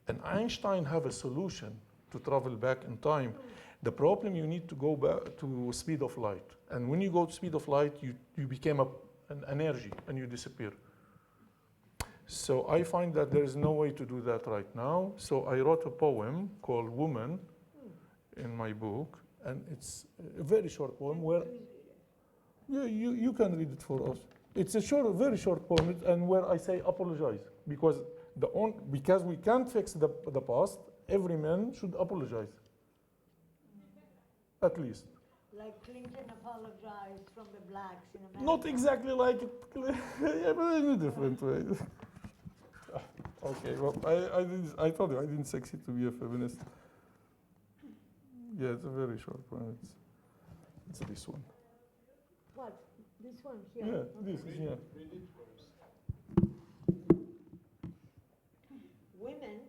Speaker 2: And Einstein have a solution to travel back in time. The problem, you need to go back to speed of light. And when you go to speed of light, you became an energy and you disappear. So I find that there is no way to do that right now. So I wrote a poem called Woman in my book, and it's a very short poem where, yeah, you can read it for us. It's a very short poem, and where I say apologize, because because we can't fix the past, every man should apologize, at least.
Speaker 7: Like Clinton apologized from the blacks in America.
Speaker 2: Not exactly like it, yeah, but in a different way. Okay, well, I told you I didn't succeed to be a feminist. Yeah, it's a very short poem. It's this one.
Speaker 7: What? This one here?
Speaker 2: Yeah,
Speaker 7: Okay.
Speaker 2: this is, yeah.
Speaker 7: Women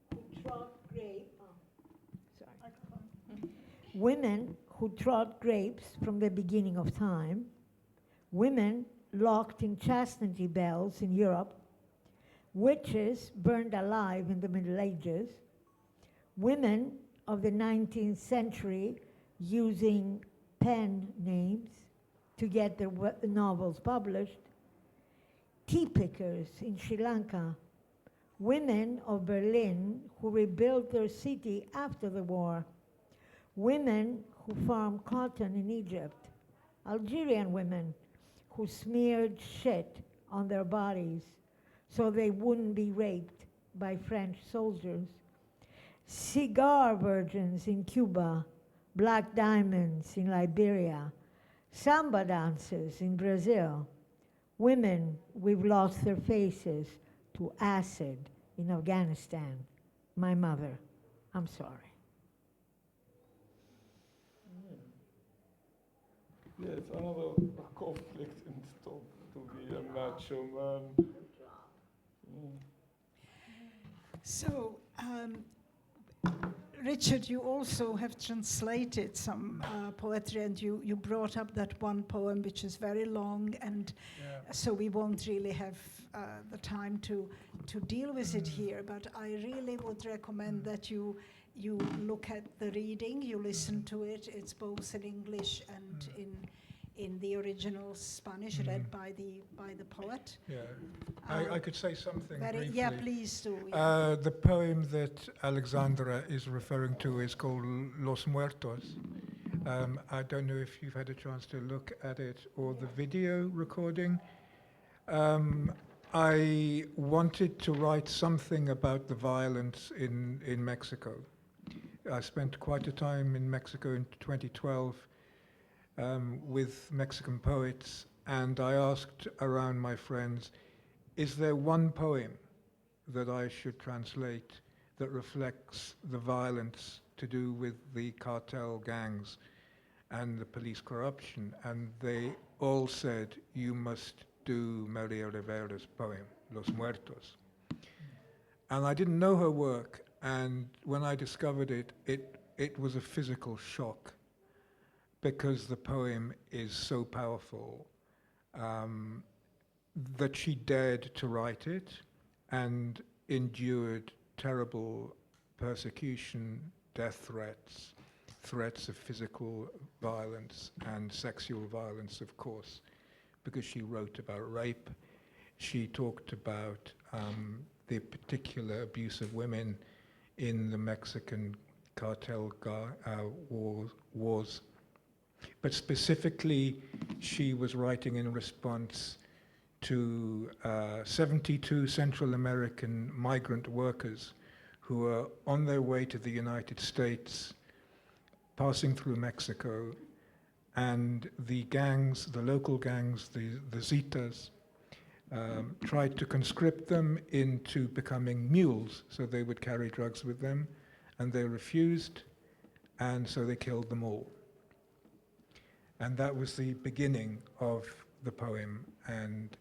Speaker 7: who trod grapes. Women who trod grapes from the beginning of time. Women locked in chastity bells in Europe. Witches burned alive in the Middle Ages. Women of the 19th century using pen names to get their novels published. Tea pickers in Sri Lanka. Women of Berlin who rebuilt their city after the war. Women who farmed cotton in Egypt. Algerian women who smeared shit on their bodies so they wouldn't be raped by French soldiers. Cigar virgins in Cuba, black diamonds in Liberia, samba dancers in Brazil, women who've lost their faces to acid in Afghanistan. My mother, I'm sorry.
Speaker 2: Yeah, it's another conflict in the top to be a macho man.
Speaker 1: So, Richard, you also have translated some poetry, and you brought up that one poem which is very long, and so we won't really have the time to deal with it here, but I really would recommend that you look at the reading, you listen to it. It's both in English and in the original Spanish, read by the poet.
Speaker 8: Yeah, I could say something briefly.
Speaker 1: Yeah, please do. Yeah.
Speaker 8: The poem that Alexandra is referring to is called Los Muertos. I don't know if you've had a chance to look at it or the video recording. I wanted to write something about the violence in Mexico. I spent quite a time in Mexico in 2012, with Mexican poets, and I asked around my friends, is there one poem that I should translate that reflects the violence to do with the cartel gangs and the police corruption? And they all said, you must do Maria Rivera's poem, Los Muertos. And I didn't know her work, and when I discovered it, it was a physical shock, because the poem is so powerful that she dared to write it and endured terrible persecution, death threats, threats of physical violence and sexual violence, of course, because she wrote about rape. She talked about the particular abuse of women in the Mexican cartel wars. But specifically, she was writing in response to 72 Central American migrant workers who were on their way to the United States, passing through Mexico, and the gangs, the local gangs, the Zetas, tried to conscript them into becoming mules, so they would carry drugs with them, and they refused, and so they killed them all. And that was the beginning of the poem. And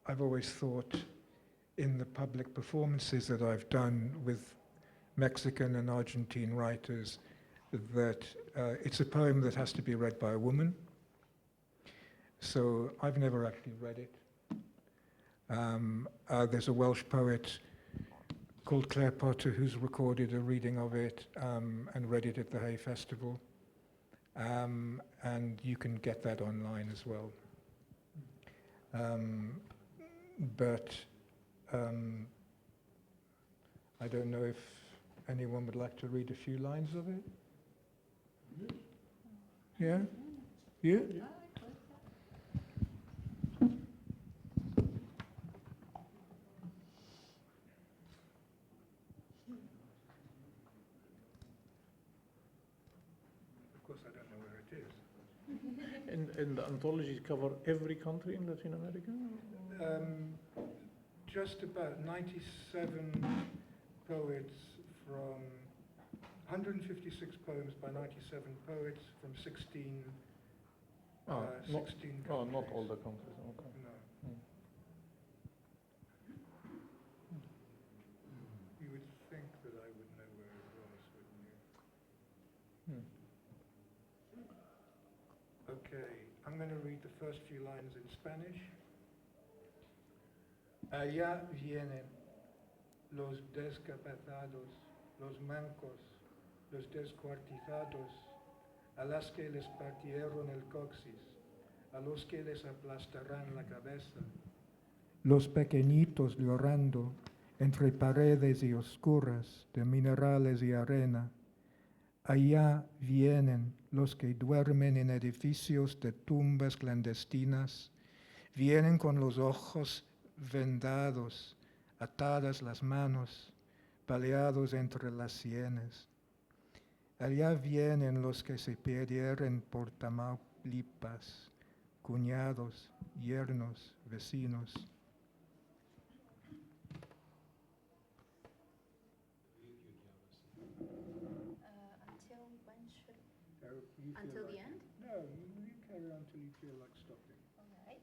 Speaker 8: I've always thought in the public performances that I've done with Mexican and Argentine writers that it's a poem that has to be read by a woman. So I've never actually read it. There's a Welsh poet called Claire Potter who's recorded a reading of it and read it at the Hay Festival. And you can get that online as well. But I don't know if anyone would like to read a few lines of it. Yeah? Yeah?
Speaker 2: And the anthologies cover every country in Latin America?
Speaker 8: Just about 97 poets from 156 poems by 97 poets from 16 countries.
Speaker 2: Oh, not all the countries, okay.
Speaker 8: No.
Speaker 2: Mm.
Speaker 8: You would think that I would know where it was, wouldn't you? Okay, I'm going to read the first few lines in Spanish. Allá vienen los descapezados, los mancos, los descuartizados, a las que les partieron el coxis, a los que les aplastarán la cabeza. Los pequeñitos llorando entre paredes y oscuras de minerales y arena. Allá vienen los que duermen en edificios de tumbas clandestinas, vienen con los ojos vendados, atadas las manos, baleados entre las sienes. Allá vienen los que se perdieron por Tamaulipas, cuñados, yernos, vecinos.
Speaker 4: Until the end?
Speaker 8: No, you carry on until you feel like stopping.
Speaker 4: All right.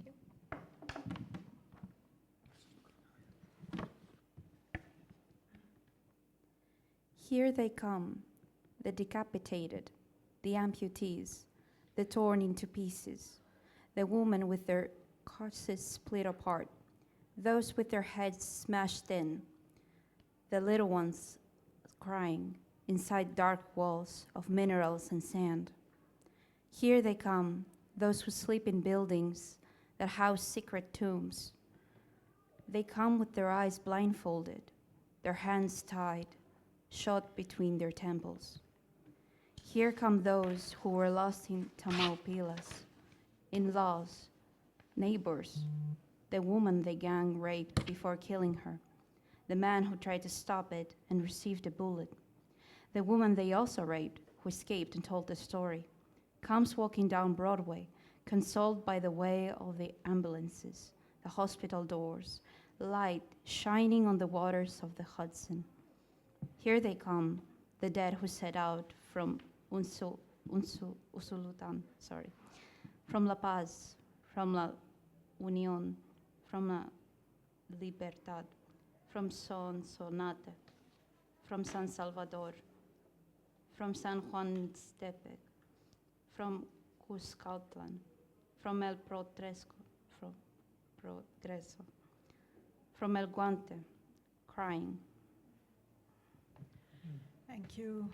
Speaker 4: Thank you. Here they come, the decapitated, the amputees, the torn into pieces, the women with their corses split apart, those with their heads smashed in, the little ones crying inside dark walls of minerals and sand. Here they come, those who sleep in buildings that house secret tombs. They come with their eyes blindfolded, their hands tied, shot between their temples. Here come those who were lost in Tamaulipas, in-laws, neighbors, the woman the gang raped before killing her, the man who tried to stop it and received a bullet, the woman they also raped, who escaped and told the story, comes walking down Broadway, consoled by the way of the ambulances, the hospital doors, light shining on the waters of the Hudson. Here they come, the dead who set out from Usulutan, from La Paz, from La Unión, from La Libertad, from Sonsonate, from San Salvador, from San Juan Stepec, from Cuscautlan, from El Progreso, from El Guante, crying.
Speaker 1: Thank you.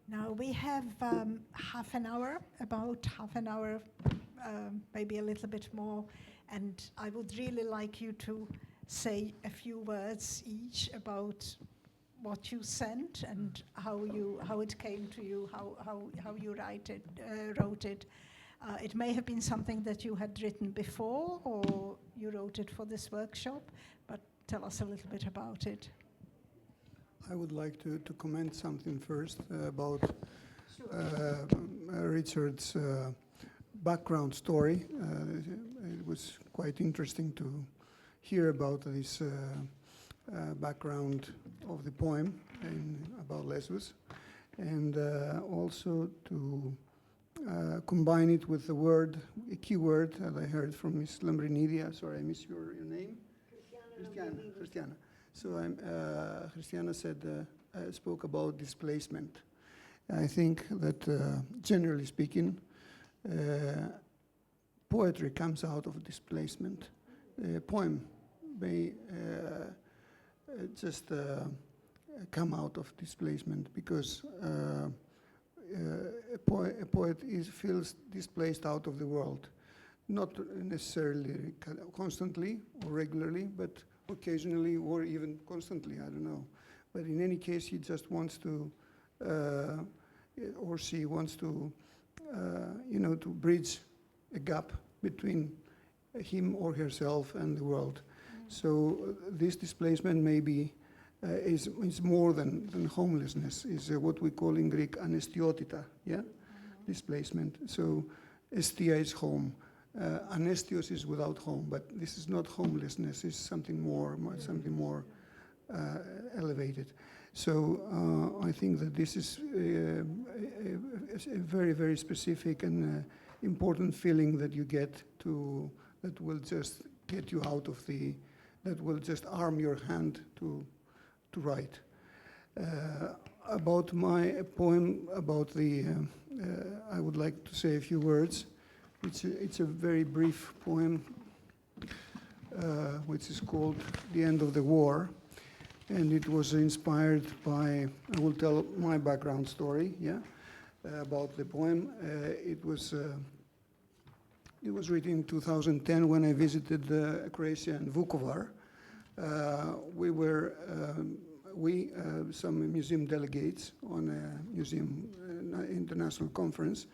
Speaker 1: Now we have half an hour, maybe a little bit more, and I would really like you to say a few words each about what you sent and how it came to you, how you wrote it. It may have been something that you had written before, or you wrote it for this workshop, but tell us a little bit about it.
Speaker 3: I would like to comment something first about Richard's background story. It was quite interesting to hear about this background of the poem about Lesbos, and also to combine it with a key word that I heard from Miss Lambrinidia. Sorry, I missed your name. Christiana. So Christiana spoke about displacement. I think that generally speaking, poetry comes out of displacement. A poem may just come out of displacement because a poet feels displaced out of the world, not necessarily constantly or regularly, but occasionally or even constantly, I don't know. But in any case, he just wants to, or she wants to, to bridge a gap between him or herself and the world. So this displacement maybe is more than homelessness, is what we call in Greek anestiotita, yeah? Displacement. So estia is home. Anestios is without home, but this is not homelessness, it's something more elevated. So I think that this is a very, very specific and important feeling that you get that will just get you out of that will just arm your hand to write. About my poem, I would like to say a few words. It's a very brief poem, which is called The End of the War, and it was inspired by, I will tell my background story, about the poem. It was written in 2010 when I visited Croatia and Vukovar. We some museum delegates on a museum international conference,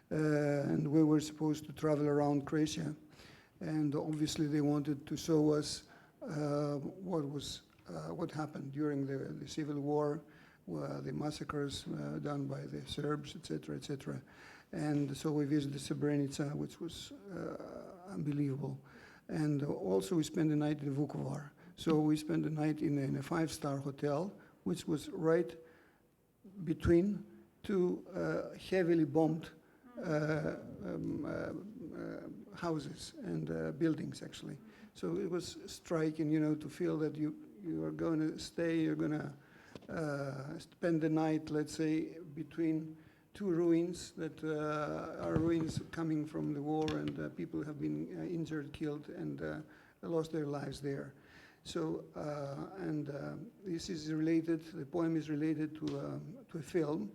Speaker 3: and we were supposed to travel around Croatia, and obviously they wanted to show us what happened during the civil war, the massacres done by the Serbs, etc., etc. And so we visited Srebrenica, which was unbelievable, and also we spent the night in Vukovar. So we spent the night in a five-star hotel, which was right between two heavily bombed houses and buildings, actually. So it was striking, to feel that you are going to stay, you're going to spend the night, let's say, between two ruins that are ruins coming from the war, and people have been injured, killed, and lost their lives there. So, this is related, the poem is related to a film,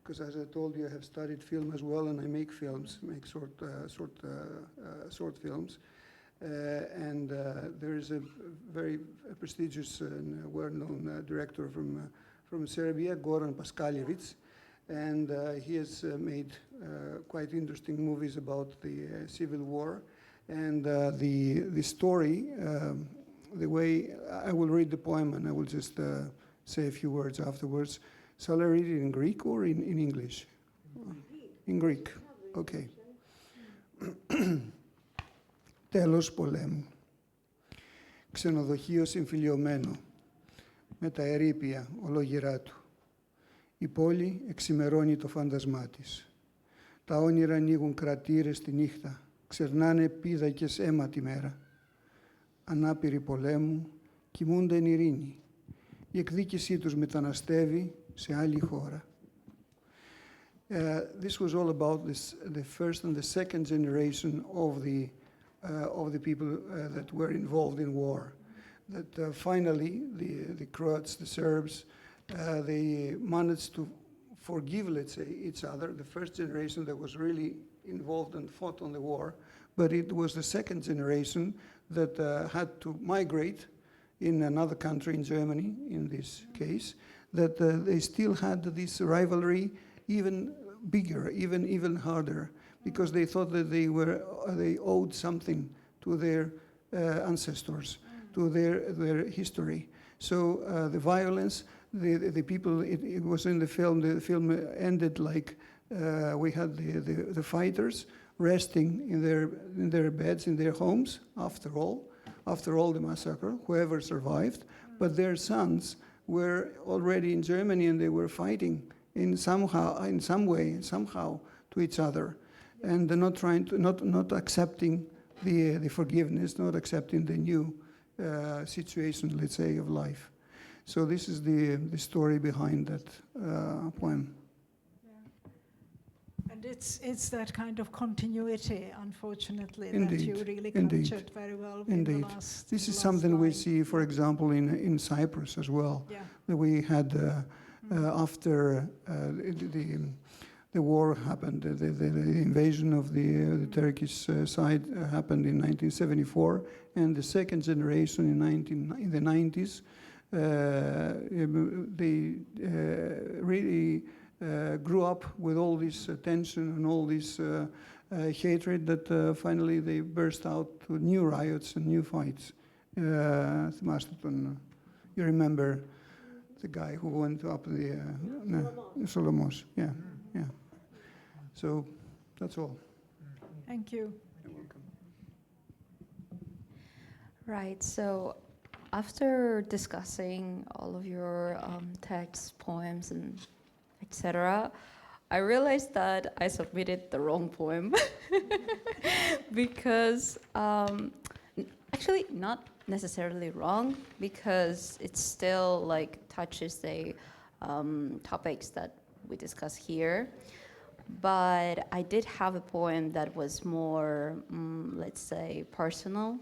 Speaker 3: because as I told you, I have studied film as well, and I make films, short films. And there is a very prestigious and well-known director from Serbia, Goran Paskaljevic, and he has made quite interesting movies about the Civil War. And the story, the way I will read the poem and I will just say a few words afterwards. Shall I read it in Greek or in English? In Greek. Okay. Τέλος πολέμου. Ξενοδοχείο συμφιλιωμένο, με τα ερείπια ολόγυρά του. Η πόλη εξημερώνει το φάντασμά της. Τα όνειρα ανοίγουν κρατήρες τη νύχτα, ξερνάνε πίδακες αίμα τη μέρα. Ανάπηροι πολέμου κοιμούνται εν ειρήνη. Η εκδίκησή τους μεταναστεύει σε άλλη χώρα. This was all about the first and the second generation of the people that were involved in war. That finally the Croats, the Serbs, they managed to forgive, let's say, each other. The first generation that was really involved and fought on the war, but it was the second generation that had to migrate in another country, in Germany, in this case, that they still had this rivalry even bigger, even harder, because they thought that they owed something to their ancestors, to their history. So the violence, the people, it was in the film ended like we had the fighters resting in their beds, in their homes, after all the massacre, whoever survived, but their sons were already in Germany and they were fighting in some way, somehow to each other, and not trying to, not accepting the forgiveness, not accepting the new situation, let's say, of life. So this is the story behind that poem.
Speaker 1: And it's that kind of continuity, unfortunately,
Speaker 3: Indeed,
Speaker 1: that you really
Speaker 3: indeed,
Speaker 1: captured very well
Speaker 3: indeed.
Speaker 1: in the last.
Speaker 3: This
Speaker 1: in
Speaker 3: is
Speaker 1: the
Speaker 3: something
Speaker 1: last
Speaker 3: we
Speaker 1: line.
Speaker 3: see, for example, in Cyprus as well.
Speaker 1: Yeah.
Speaker 3: That we had after the war happened, the invasion of the Turkish side happened in 1974, and the second generation in the 90s, they really grew up with all this tension and all this hatred that finally they burst out to new riots and new fights. You remember the guy who went up the Solomos, yeah. So that's all.
Speaker 1: Thank you.
Speaker 3: You're welcome.
Speaker 4: Right, so after discussing all of your texts, poems, and etc., I realized that I submitted the wrong poem because actually not necessarily wrong, because it still like touches the topics that we discuss here. But I did have a poem that was more, let's say, personal,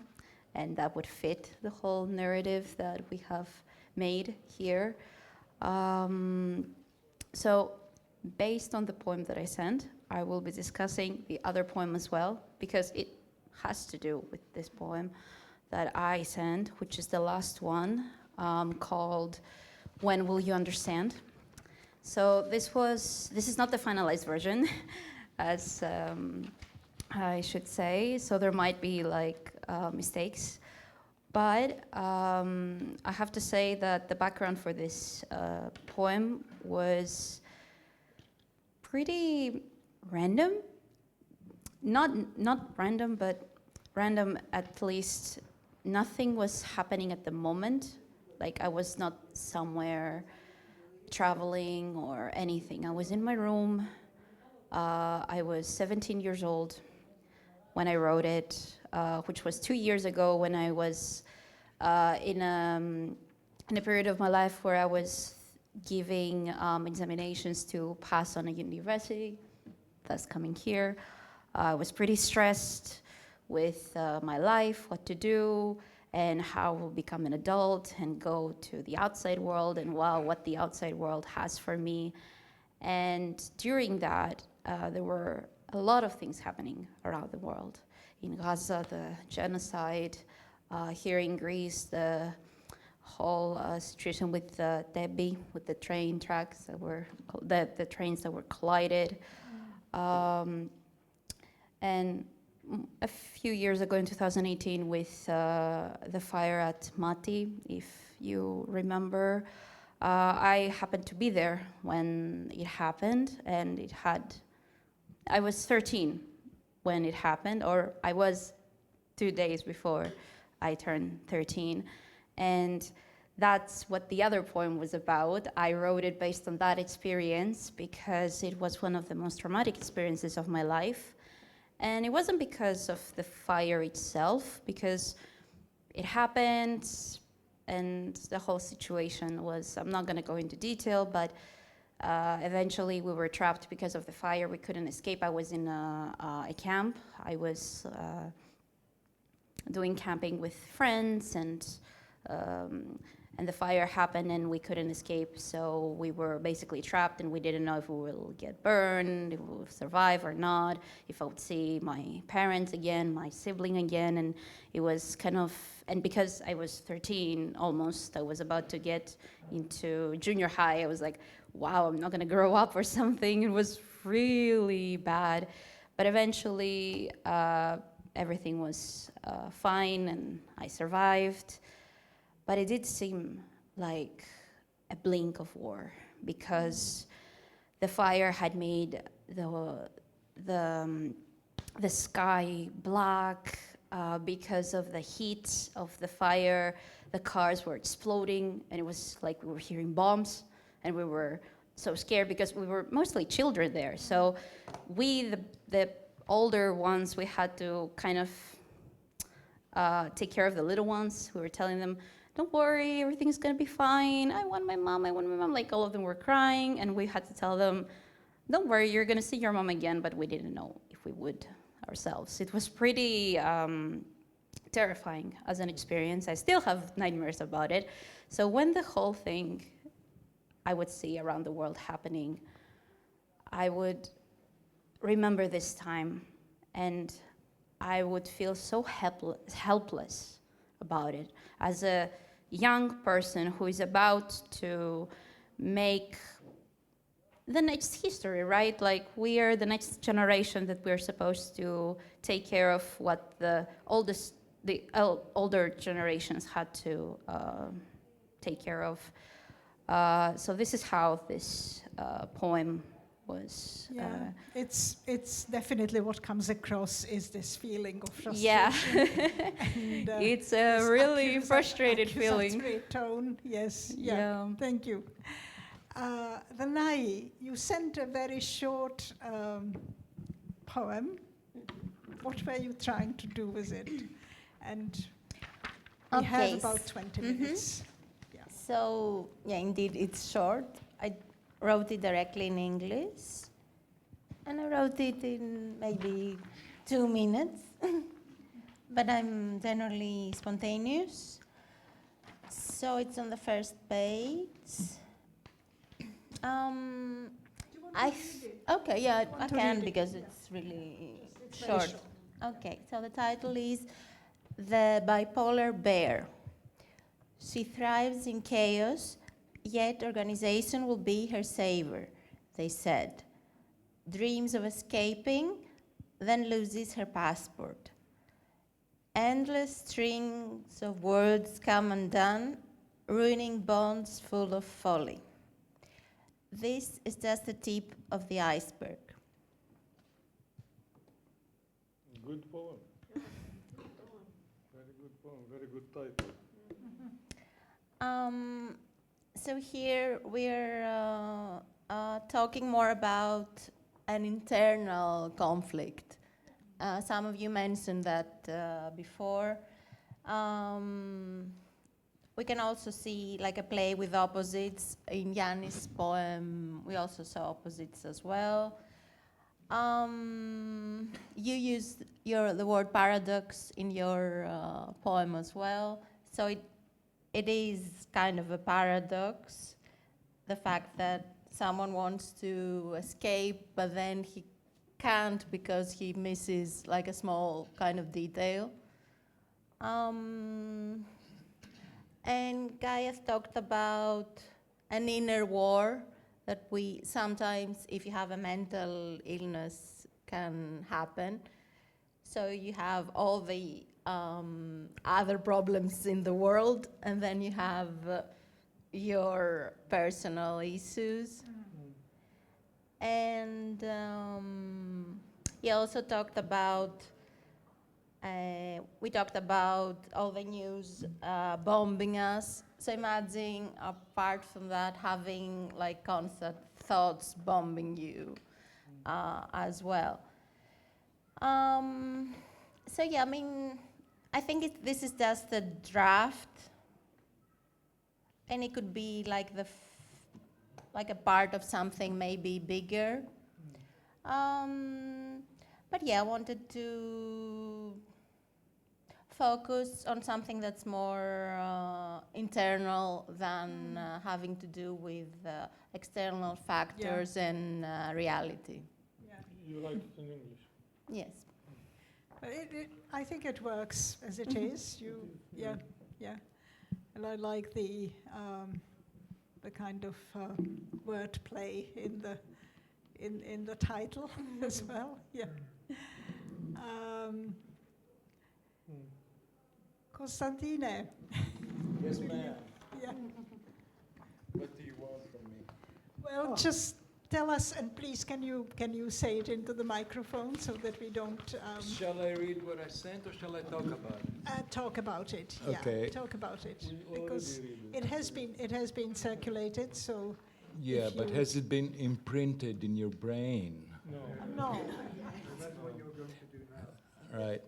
Speaker 4: and that would fit the whole narrative that we have made here. So based on the poem that I sent, I will be discussing the other poem as well, because it has to do with this poem that I sent, which is the last one, called When Will You Understand? So this is not the finalized version, as I should say, so there might be like mistakes. But I have to say that the background for this poem was pretty random. Not random, but random at least. Nothing was happening at the moment. Like I was not somewhere traveling or anything. I was in my room. I was 17 years old when I wrote it, which was 2 years ago when I was in a period of my life where I was giving examinations to pass on a university, thus coming here. I was pretty stressed with my life, what to do, and how we'll become an adult and go to the outside world, and wow, what the outside world has for me. And during that, there were a lot of things happening around the world. In Gaza, the genocide, here in Greece, the whole situation with Pebbi, with the train tracks that were, the trains that were collided. And a few years ago in 2018 with the fire at Mati, if you remember, I happened to be there when it happened, and I was 13 when it happened, or I was 2 days before I turned 13. And that's what the other poem was about. I wrote it based on that experience because it was one of the most traumatic experiences of my life. And it wasn't because of the fire itself, because it happened and the whole situation was, I'm not going to go into detail, but eventually we were trapped because of the fire. We couldn't escape. I was in a camp. I was doing camping with friends, and the fire happened and we couldn't escape. So we were basically trapped, and we didn't know if we will get burned, if we will survive or not, if I would see my parents again, my sibling again. And it was kind of, and because I was 13 almost, I was about to get into junior high, I was like, wow, I'm not gonna grow up or something. It was really bad. But eventually, everything was fine and I survived. But it did seem like a blink of war, because the fire had made the sky black because of the heat of the fire. The cars were exploding, and it was like we were hearing bombs, and we were so scared because we were mostly children there. So we, the older ones, we had to kind of take care of the little ones. We were telling them, don't worry, everything's gonna be fine. I want my mom, Like all of them were crying, and we had to tell them, don't worry, you're gonna see your mom again, but we didn't know if we would ourselves. It was pretty terrifying as an experience. I still have nightmares about it. So when the whole thing I would see around the world happening, I would remember this time, and I would feel so helpless about it. As a young person who is about to make the next history, right? Like, we are the next generation that we're supposed to take care of what the older generations had to take care of. So this is how this poem was.
Speaker 1: Yeah, it's definitely what comes across is this feeling of frustration.
Speaker 4: Yeah,
Speaker 1: and,
Speaker 4: it's a really frustrated feeling.
Speaker 1: Accusatory tone, yes.
Speaker 4: Yeah.
Speaker 1: Thank you. Vanai, you sent a very short poem. What were you trying to do with it? And we have about 20 minutes. Yeah.
Speaker 5: So, yeah, indeed, it's short. I wrote it directly in English, and I wrote it in maybe 2 minutes, but I'm generally spontaneous. So it's on the first page. Okay, yeah, I can, because it's really short. Okay, so the title is The Bipolar Bear. She thrives in chaos, yet organization will be her savior, they said. Dreams of escaping, then loses her passport. Endless strings of words come undone, ruining bonds full of folly. This is just the tip of the iceberg.
Speaker 2: Good poem. Very good poem, very good title.
Speaker 5: So here we're talking more about an internal conflict. Some of you mentioned that before. We can also see like a play with opposites. In Yanni's poem, we also saw opposites as well. You used the word paradox in your poem as well. So it is kind of a paradox, the fact that someone wants to escape, but then he can't because he misses like a small kind of detail. And Γκάιαθ talked about an inner war that we sometimes, if you have a mental illness, can happen. So you have all the other problems in the world, and then you have your personal issues. And he also talked about, we talked about all the news bombing us. So imagine, apart from that, having like constant thoughts bombing you as well. So yeah, I mean, I think this is just a draft, and it could be like like a part of something maybe bigger. But yeah, I wanted to focus on something that's more internal than having to do with external factors and reality.
Speaker 1: Yeah.
Speaker 2: You write it in English?
Speaker 5: Yes.
Speaker 1: But I think it works as it is. Yeah. And I like the kind of wordplay in the title as well. Yeah. Constantine.
Speaker 6: Yes, ma'am.
Speaker 1: Yeah.
Speaker 6: What do you want from me?
Speaker 1: Well, just tell us, and please, can you say it into the microphone so that we don't
Speaker 6: Shall I read what I sent, or shall I talk about it?
Speaker 1: talk about it?
Speaker 6: Okay.
Speaker 1: Yeah, talk about it
Speaker 6: We
Speaker 1: because
Speaker 6: already read
Speaker 1: it has been circulated. So
Speaker 6: Yeah,
Speaker 1: if
Speaker 6: but
Speaker 1: you-
Speaker 6: has it been imprinted in your brain?
Speaker 2: No.
Speaker 1: no.
Speaker 8: That's what you're going to do now.
Speaker 6: Right.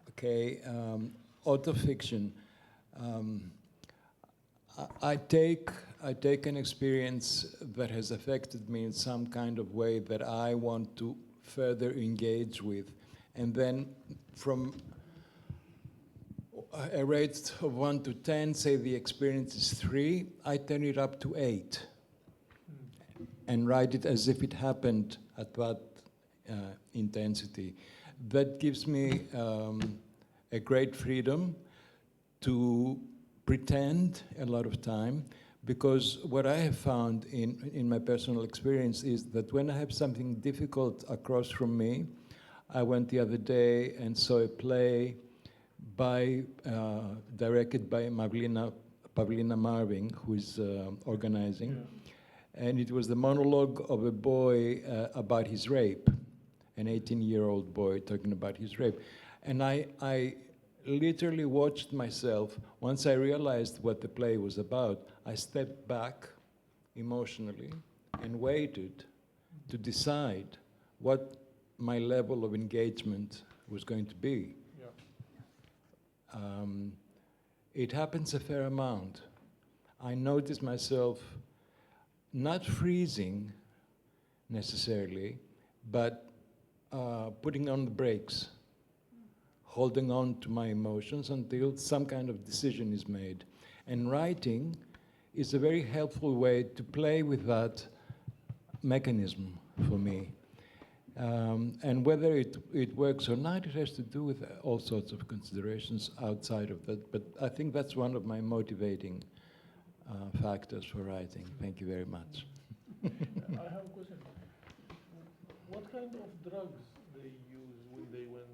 Speaker 6: Okay. Autofiction. I take an experience that has affected me in some kind of way that I want to further engage with, and then from a rate of 1 to 10, say the experience is 3, I turn it up to 8 and write it as if it happened at that intensity. That gives me a great freedom to pretend a lot of time, because what I have found in my personal experience is that when I have something difficult across from me, I went the other day and saw a play directed by Pavlina Marvin, who is organizing. Yeah. And it was the monologue of a boy about his rape, an 18-year-old boy talking about his rape. And I literally watched myself. Once I realized what the play was about, I stepped back emotionally and waited to decide what my level of engagement was going to be. It happens a fair amount. I notice myself not freezing necessarily, but putting on the brakes, holding on to my emotions until some kind of decision is made. And writing is a very helpful way to play with that mechanism for me. And whether it works or not, it has to do with all sorts of considerations outside of that. But I think that's one of my motivating factors for writing. Thank you very much.
Speaker 2: I have a question. What kind of drugs they use when they went?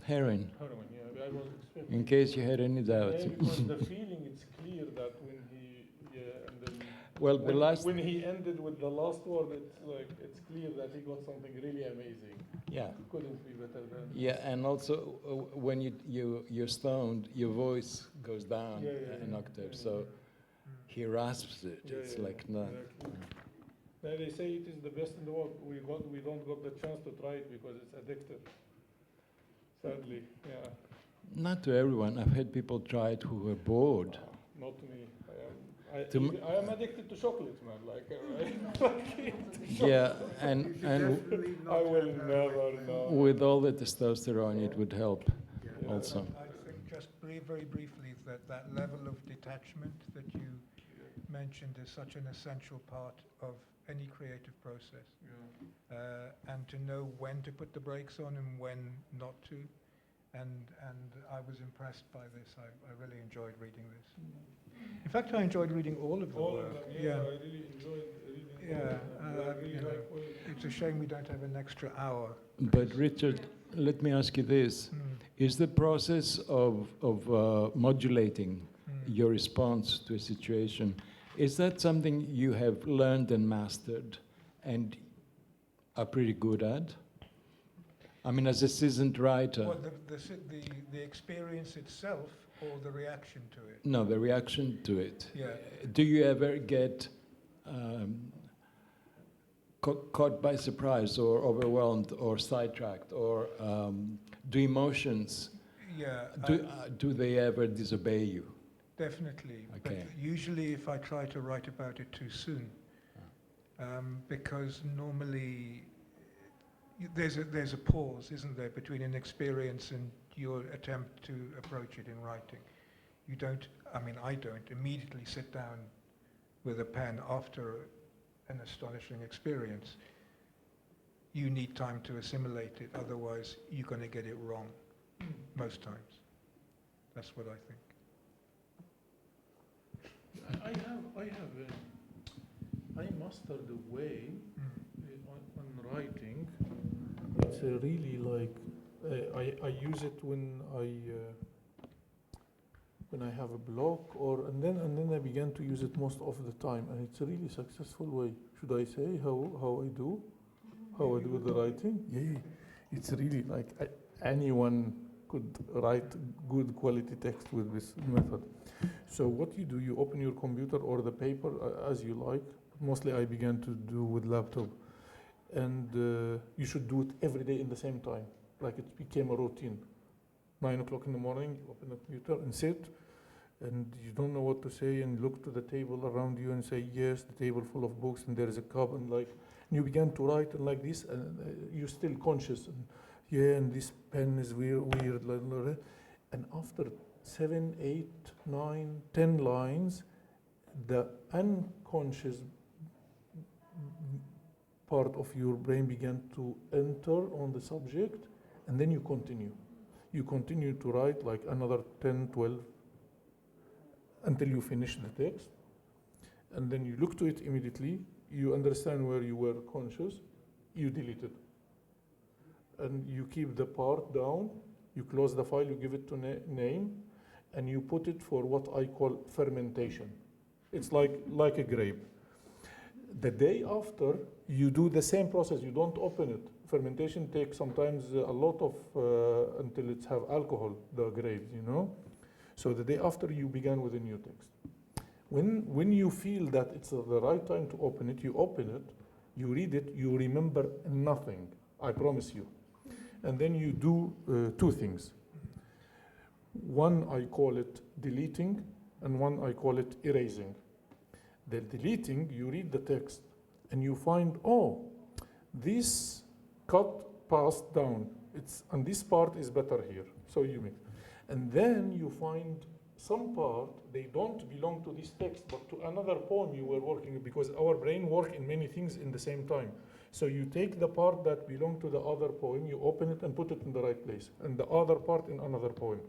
Speaker 6: Heroin.
Speaker 2: Heroin, yeah. I was expecting.
Speaker 6: In case you had any doubts.
Speaker 2: Yeah, because the feeling, it's clear that when he, and then
Speaker 6: Well, the last.
Speaker 2: when he ended with the last word, it's clear that he got something really amazing.
Speaker 6: Yeah.
Speaker 2: Couldn't be better than.
Speaker 6: Yeah, and also when you're stoned, your voice goes down an octave, so he rasps it. It's like no.
Speaker 2: Exactly. Now they say it is the best in the world. We don't got the chance to try it because it's addictive. Sadly, yeah.
Speaker 6: Not to everyone. I've had people try it who were bored.
Speaker 2: Not to me. I am addicted to chocolate, man.
Speaker 6: Yeah, and
Speaker 2: I will never know.
Speaker 6: with all the testosterone, it would help also.
Speaker 8: I think just very briefly that level of detachment that you mentioned is such an essential part of any creative process. And to know when to put the brakes on and when not to. And I was impressed by this. I really enjoyed reading this. In fact, I enjoyed reading all of the
Speaker 2: All
Speaker 8: work.
Speaker 2: of them, yeah. I really enjoyed reading.
Speaker 8: It's a shame we don't have an extra hour.
Speaker 6: But Richard, let me ask you this. Is the process of modulating, your response to a situation. Is that something you have learned and mastered and are pretty good at? I mean, as a seasoned writer.
Speaker 8: What, the experience itself or the reaction to it?
Speaker 6: No, the reaction to it.
Speaker 8: Yeah.
Speaker 6: Do you ever get caught by surprise or overwhelmed or sidetracked, or do emotions, do they ever disobey you?
Speaker 8: Definitely.
Speaker 6: Okay.
Speaker 8: But usually if I try to write about it too soon, because normally there's a pause, isn't there, between an experience and your attempt to approach it in writing. You don't, I mean, I don't immediately sit down with a pen after an astonishing experience. You need time to assimilate it, otherwise you're going to get it wrong most times. That's what I think.
Speaker 2: I mastered the way on writing. It's really like I use it when I have a block, and then I began to use it most of the time, and it's a really successful way. Should I say how I do the writing? Yeah, it's really like anyone could write good quality text with this method. So what you do, you open your computer or the paper as you like. Mostly I began to do with laptop, and you should do it every day in the same time, like it became a routine. 9 o'clock in the morning, you open the computer and sit, and you don't know what to say, and look to the table around you and say, yes, the table full of books, and there is a cup, and you began to write and like this, and you're still conscious, and and this pen is weird, and after 7, 8, 9, 10 lines, the unconscious part of your brain began to enter on the subject, and then you continue. You continue to write like another 10, 12, until you finish the text. And then you look to it immediately, you understand where you were conscious, you delete it. And you keep the part down, you close the file, you give it to name, and you put it for what I call fermentation. It's like a grape. The day after, you do the same process, you don't open it. Fermentation takes sometimes a lot of, until it's have alcohol, the grapes, So the day after, you began with a new text. When you feel that it's the right time to open it, you open it, you read it, you remember nothing, I promise you. And then you do 2 things. One, I call it deleting, and one, I call it erasing. The deleting, you read the text, and you find, this cut passed down. And this part is better here. So you make. And then you find some part, they don't belong to this text, but to another poem you were working, because our brain works in many things in the same time. So you take the part that belongs to the other poem, you open it and put it in the right place, and the other part in another poem.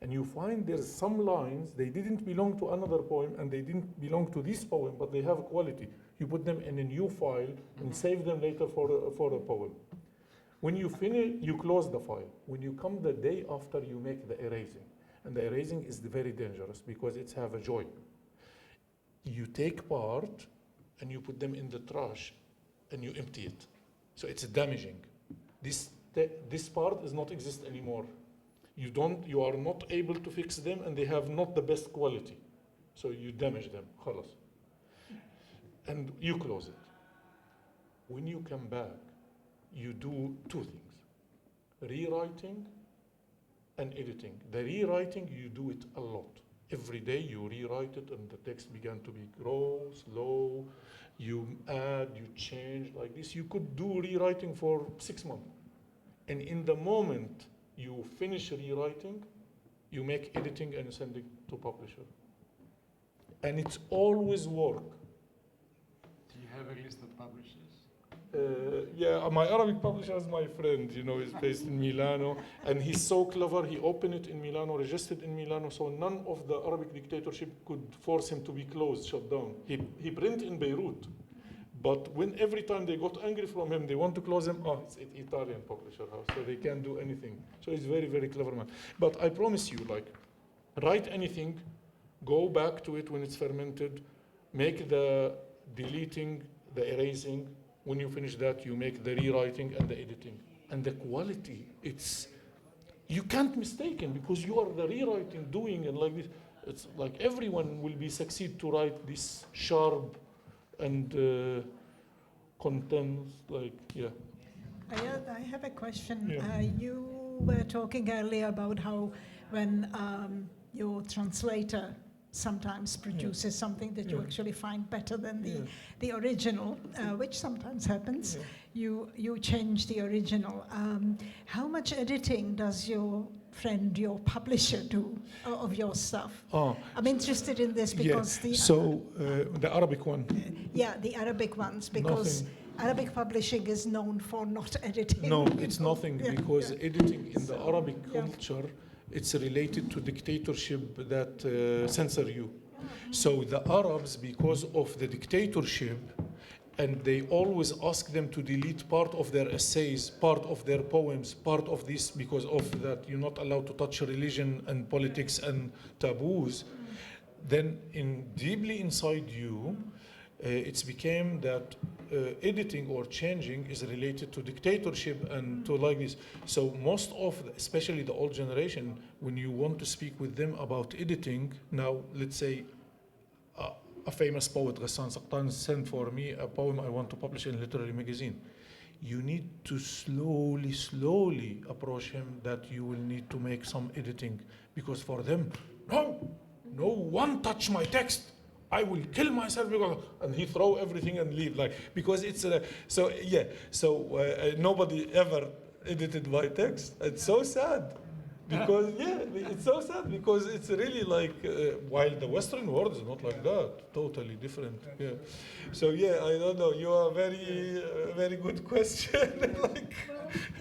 Speaker 2: And you find there's some lines, they didn't belong to another poem, and they didn't belong to this poem, but they have quality. You put them in a new file and save them later for a poem. When you finish, you close the file. When you come the day after, you make the erasing. And the erasing is very dangerous because it's have a joy. You take part and you put them in the trash and you empty it. So it's damaging. This part does not exist anymore. You are not able to fix them, and they have not the best quality. So you damage them, خلاص. And you close it. When you come back, you do 2 things: rewriting and editing. The rewriting, you do it a lot. Every day you rewrite it, and the text began to be grow, slow. You add, you change like this. You could do rewriting for 6 months. And in the moment you finish rewriting, you make editing and send it to publisher. And it's always work.
Speaker 6: Do you have a list of publishers?
Speaker 2: My Arabic publisher is my friend, he's based in Milano, and he's so clever, he opened it in Milano, registered in Milano, so none of the Arabic dictatorship could force him to be closed, shut down. He printed in Beirut, but every time they got angry from him, they want to close him, it's an Italian publisher house, so they can't do anything. So he's very, very clever man. But I promise you, write anything, go back to it when it's fermented, make the deleting, the erasing. When you finish that, you make the rewriting and the editing. And the quality, you can't mistake it because you are the rewriting, doing, and like this. It's like everyone will be succeed to write this sharp and content, like, yeah.
Speaker 1: I have a question.
Speaker 2: Yeah.
Speaker 1: You were talking earlier about how when your translator sometimes produces something that you actually find better than the original, which sometimes happens, you change the original. How much editing does your friend, your publisher, do of your stuff? I'm interested in this because
Speaker 2: the Arabic one.
Speaker 1: The Arabic ones, because Arabic publishing is known for not editing.
Speaker 2: No, it's nothing, because editing in the Arabic culture, it's related to dictatorship that censor you. So the Arabs, because of the dictatorship, and they always ask them to delete part of their essays, part of their poems, part of this, because of that you're not allowed to touch religion and politics and taboos. Then deeply inside you, it's became that editing or changing is related to dictatorship and to like this. So most of, especially the old generation, when you want to speak with them about editing, now let's say a famous poet, Ghassan Saqtan, sent for me a poem I want to publish in a literary magazine. You need to slowly approach him that you will need to make some editing, because for them, no one touch my text. I will kill myself, and he throw everything and leave, like, because it's nobody ever edited my text. It's so sad, because it's so sad because it's really like while the Western world is not like that, totally different. Yeah, so I don't know. You are very good question. Like,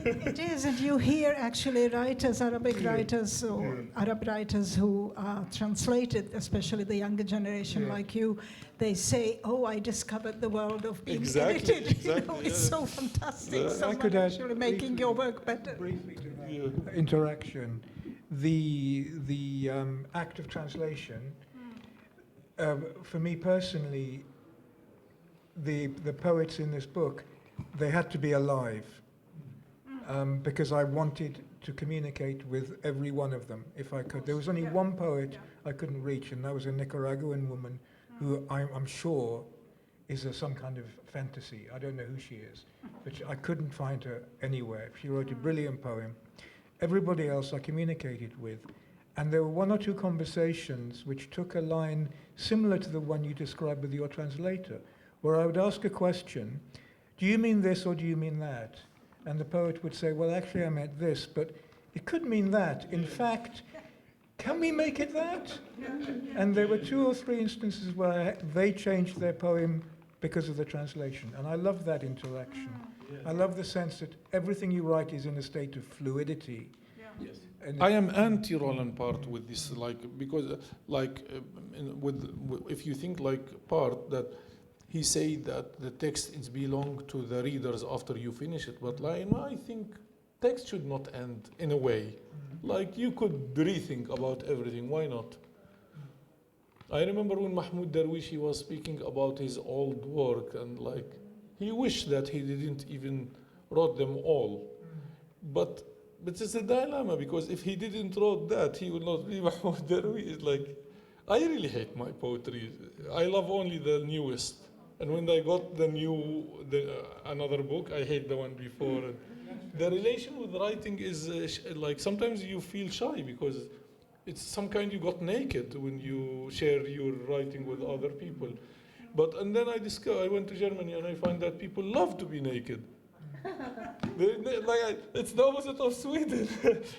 Speaker 1: it is, and you hear actually writers, Arabic writers or Arab writers who translated, especially the younger generation like you, they say, "Oh, I discovered the world of being edited."
Speaker 2: Exactly.
Speaker 1: It's so fantastic.
Speaker 8: I could add
Speaker 1: actually making your work better.
Speaker 8: Briefly to that interaction, the act of translation, for me personally, the poets in this book, they had to be alive. Because I wanted to communicate with every one of them if I could. There was only one poet I couldn't reach, and that was a Nicaraguan woman who I'm sure is some kind of fantasy. I don't know who she is, but I couldn't find her anywhere. She wrote a brilliant poem. Everybody else I communicated with, and there were one or two conversations which took a line similar to the one you described with your translator, where I would ask a question, do you mean this or do you mean that? And the poet would say, well, actually I meant this, but it could mean that. In fact, can we make it that? And there were 2 or 3 instances where they changed their poem because of the translation. And I love that interaction. I love the sense that everything you write is in a state of fluidity.
Speaker 2: Yes. I am anti-Roland part with this, because if you think part that he said that the text is belong to the readers after you finish it, but I think text should not end in a way. Like you could rethink about everything. Why not? I remember when Mahmoud Darwishi was speaking about his old work, and he wished that he didn't even wrote them all. But it's a dilemma, because if he didn't wrote that, he would not be Mahmoud Darwishi. I really hate my poetry. I love only the newest. And when I got another book, I hate the one before. And the relation with writing is sometimes you feel shy because it's some kind you got naked when you share your writing with other people. And then I went to Germany and I find that people love to be naked. It's the opposite of Sweden,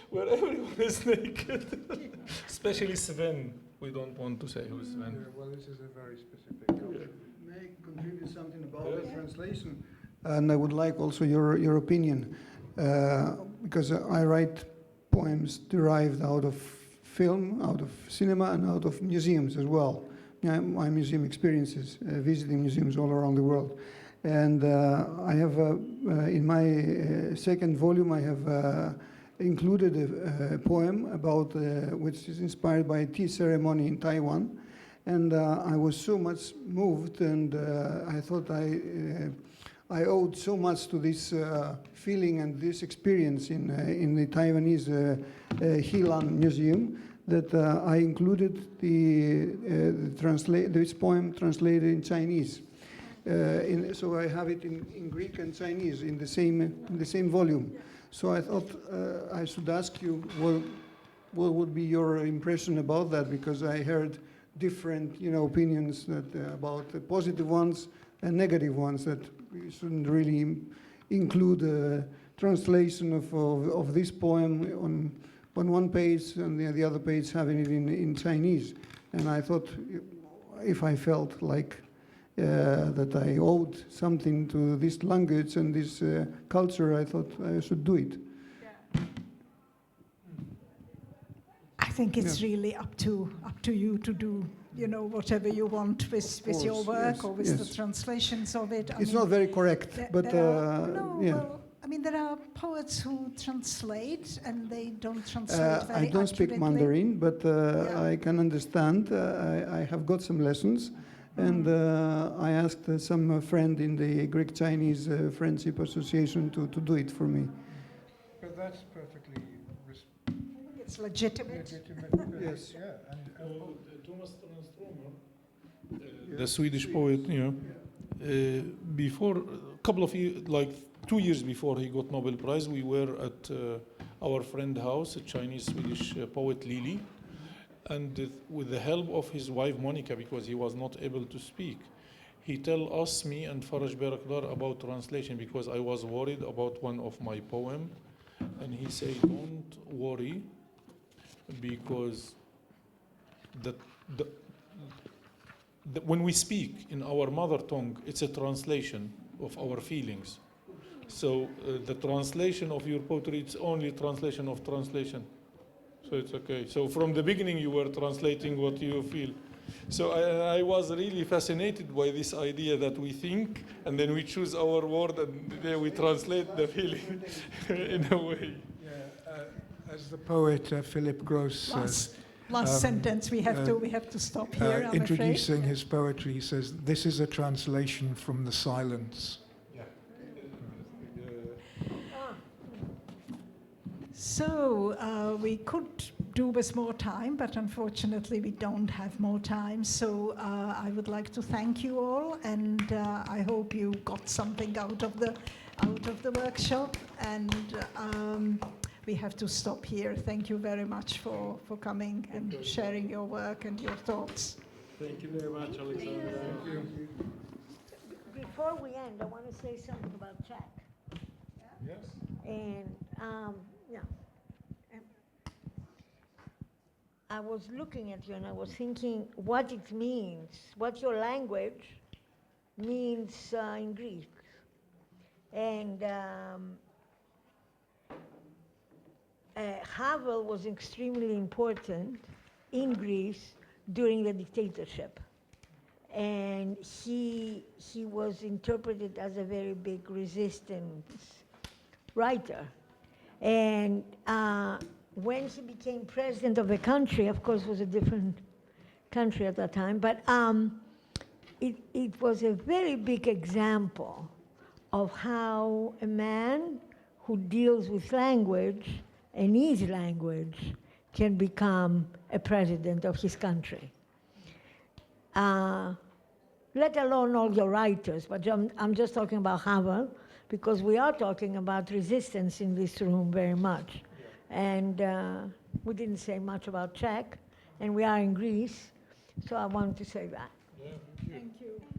Speaker 2: where everyone is naked. Especially Sven. We don't want to say who's Sven.
Speaker 3: Yeah, well, this is a very specific culture. May I contribute something about the translation? And I would like also your opinion, because I write poems derived out of film, out of cinema, and out of museums as well. My museum experiences, visiting museums all around the world. And I have, in my second volume, I have included a poem about which is inspired by a tea ceremony in Taiwan, and I was so much moved, and I thought I owed so much to this feeling and this experience in the Taiwanese Helan Museum that I included this poem translated in Chinese. So I have it in Greek and Chinese in the same volume. So I thought I should ask you what would be your impression about that, because I heard different opinions about the positive ones and negative ones, that we shouldn't really include a translation of this poem on one page and the other page having it in Chinese. And I thought, if I felt like that I owed something to this language and this culture, I thought I should do it.
Speaker 1: Yeah. I think it's really up to you to do whatever you want with your work, yes, or with the translations of it.
Speaker 3: It's not very correct, but
Speaker 1: well, I mean, there are poets who translate, and they don't translate very
Speaker 3: I don't speak
Speaker 1: accurately.
Speaker 3: Mandarin, but I can understand. I have got some lessons, and I asked some friend in the Greek-Chinese Friendship Association to do it for me.
Speaker 8: But that's perfectly
Speaker 1: it's legitimate.
Speaker 3: Yes.
Speaker 8: Yeah.
Speaker 2: Thomas Tranströmer, the Swedish poet, before a couple of years, like 2 years before he got Nobel Prize, we were at our friend's house, a Chinese-Swedish poet Lili, and with the help of his wife Monica, because he was not able to speak, he told us, me and Faraj Berakdar, about translation, because I was worried about one of my poems, and he said, don't worry, because when we speak in our mother tongue, it's a translation of our feelings. So the translation of your poetry, it's only translation of translation. So it's okay. So from the beginning, you were translating what you feel. So I was really fascinated by this idea that we think, and then we choose our word, and then we translate the feeling in a way.
Speaker 8: Yeah, as the poet Philip Gross says,
Speaker 1: Last sentence, we have to stop here, I'm
Speaker 8: introducing
Speaker 1: afraid.
Speaker 8: his poetry, he says, this is a translation from the silence.
Speaker 1: So we could do with more time, but unfortunately we don't have more time. So I would like to thank you all, and I hope you got something out of the workshop. And we have to stop here. Thank you very much for coming and sharing your work and your thoughts.
Speaker 9: Thank you very much, Alexandra.
Speaker 8: Thank you.
Speaker 7: Before we end, I want to say something about Czech.
Speaker 8: Yes.
Speaker 7: And I was looking at you and I was thinking what it means, what your language means in Greek. And Havel was extremely important in Greece during the dictatorship. And he was interpreted as a very big resistance writer. And when he became president of the country, of course, it was a different country at that time, but it was a very big example of how a man who deals with language and his language can become a president of his country. Let alone all your writers, but I'm just talking about Havel, because we are talking about resistance in this room very much. And we didn't say much about Czech, and we are in Greece, so I wanted to say that.
Speaker 2: Yeah, thank you.
Speaker 1: Thank you.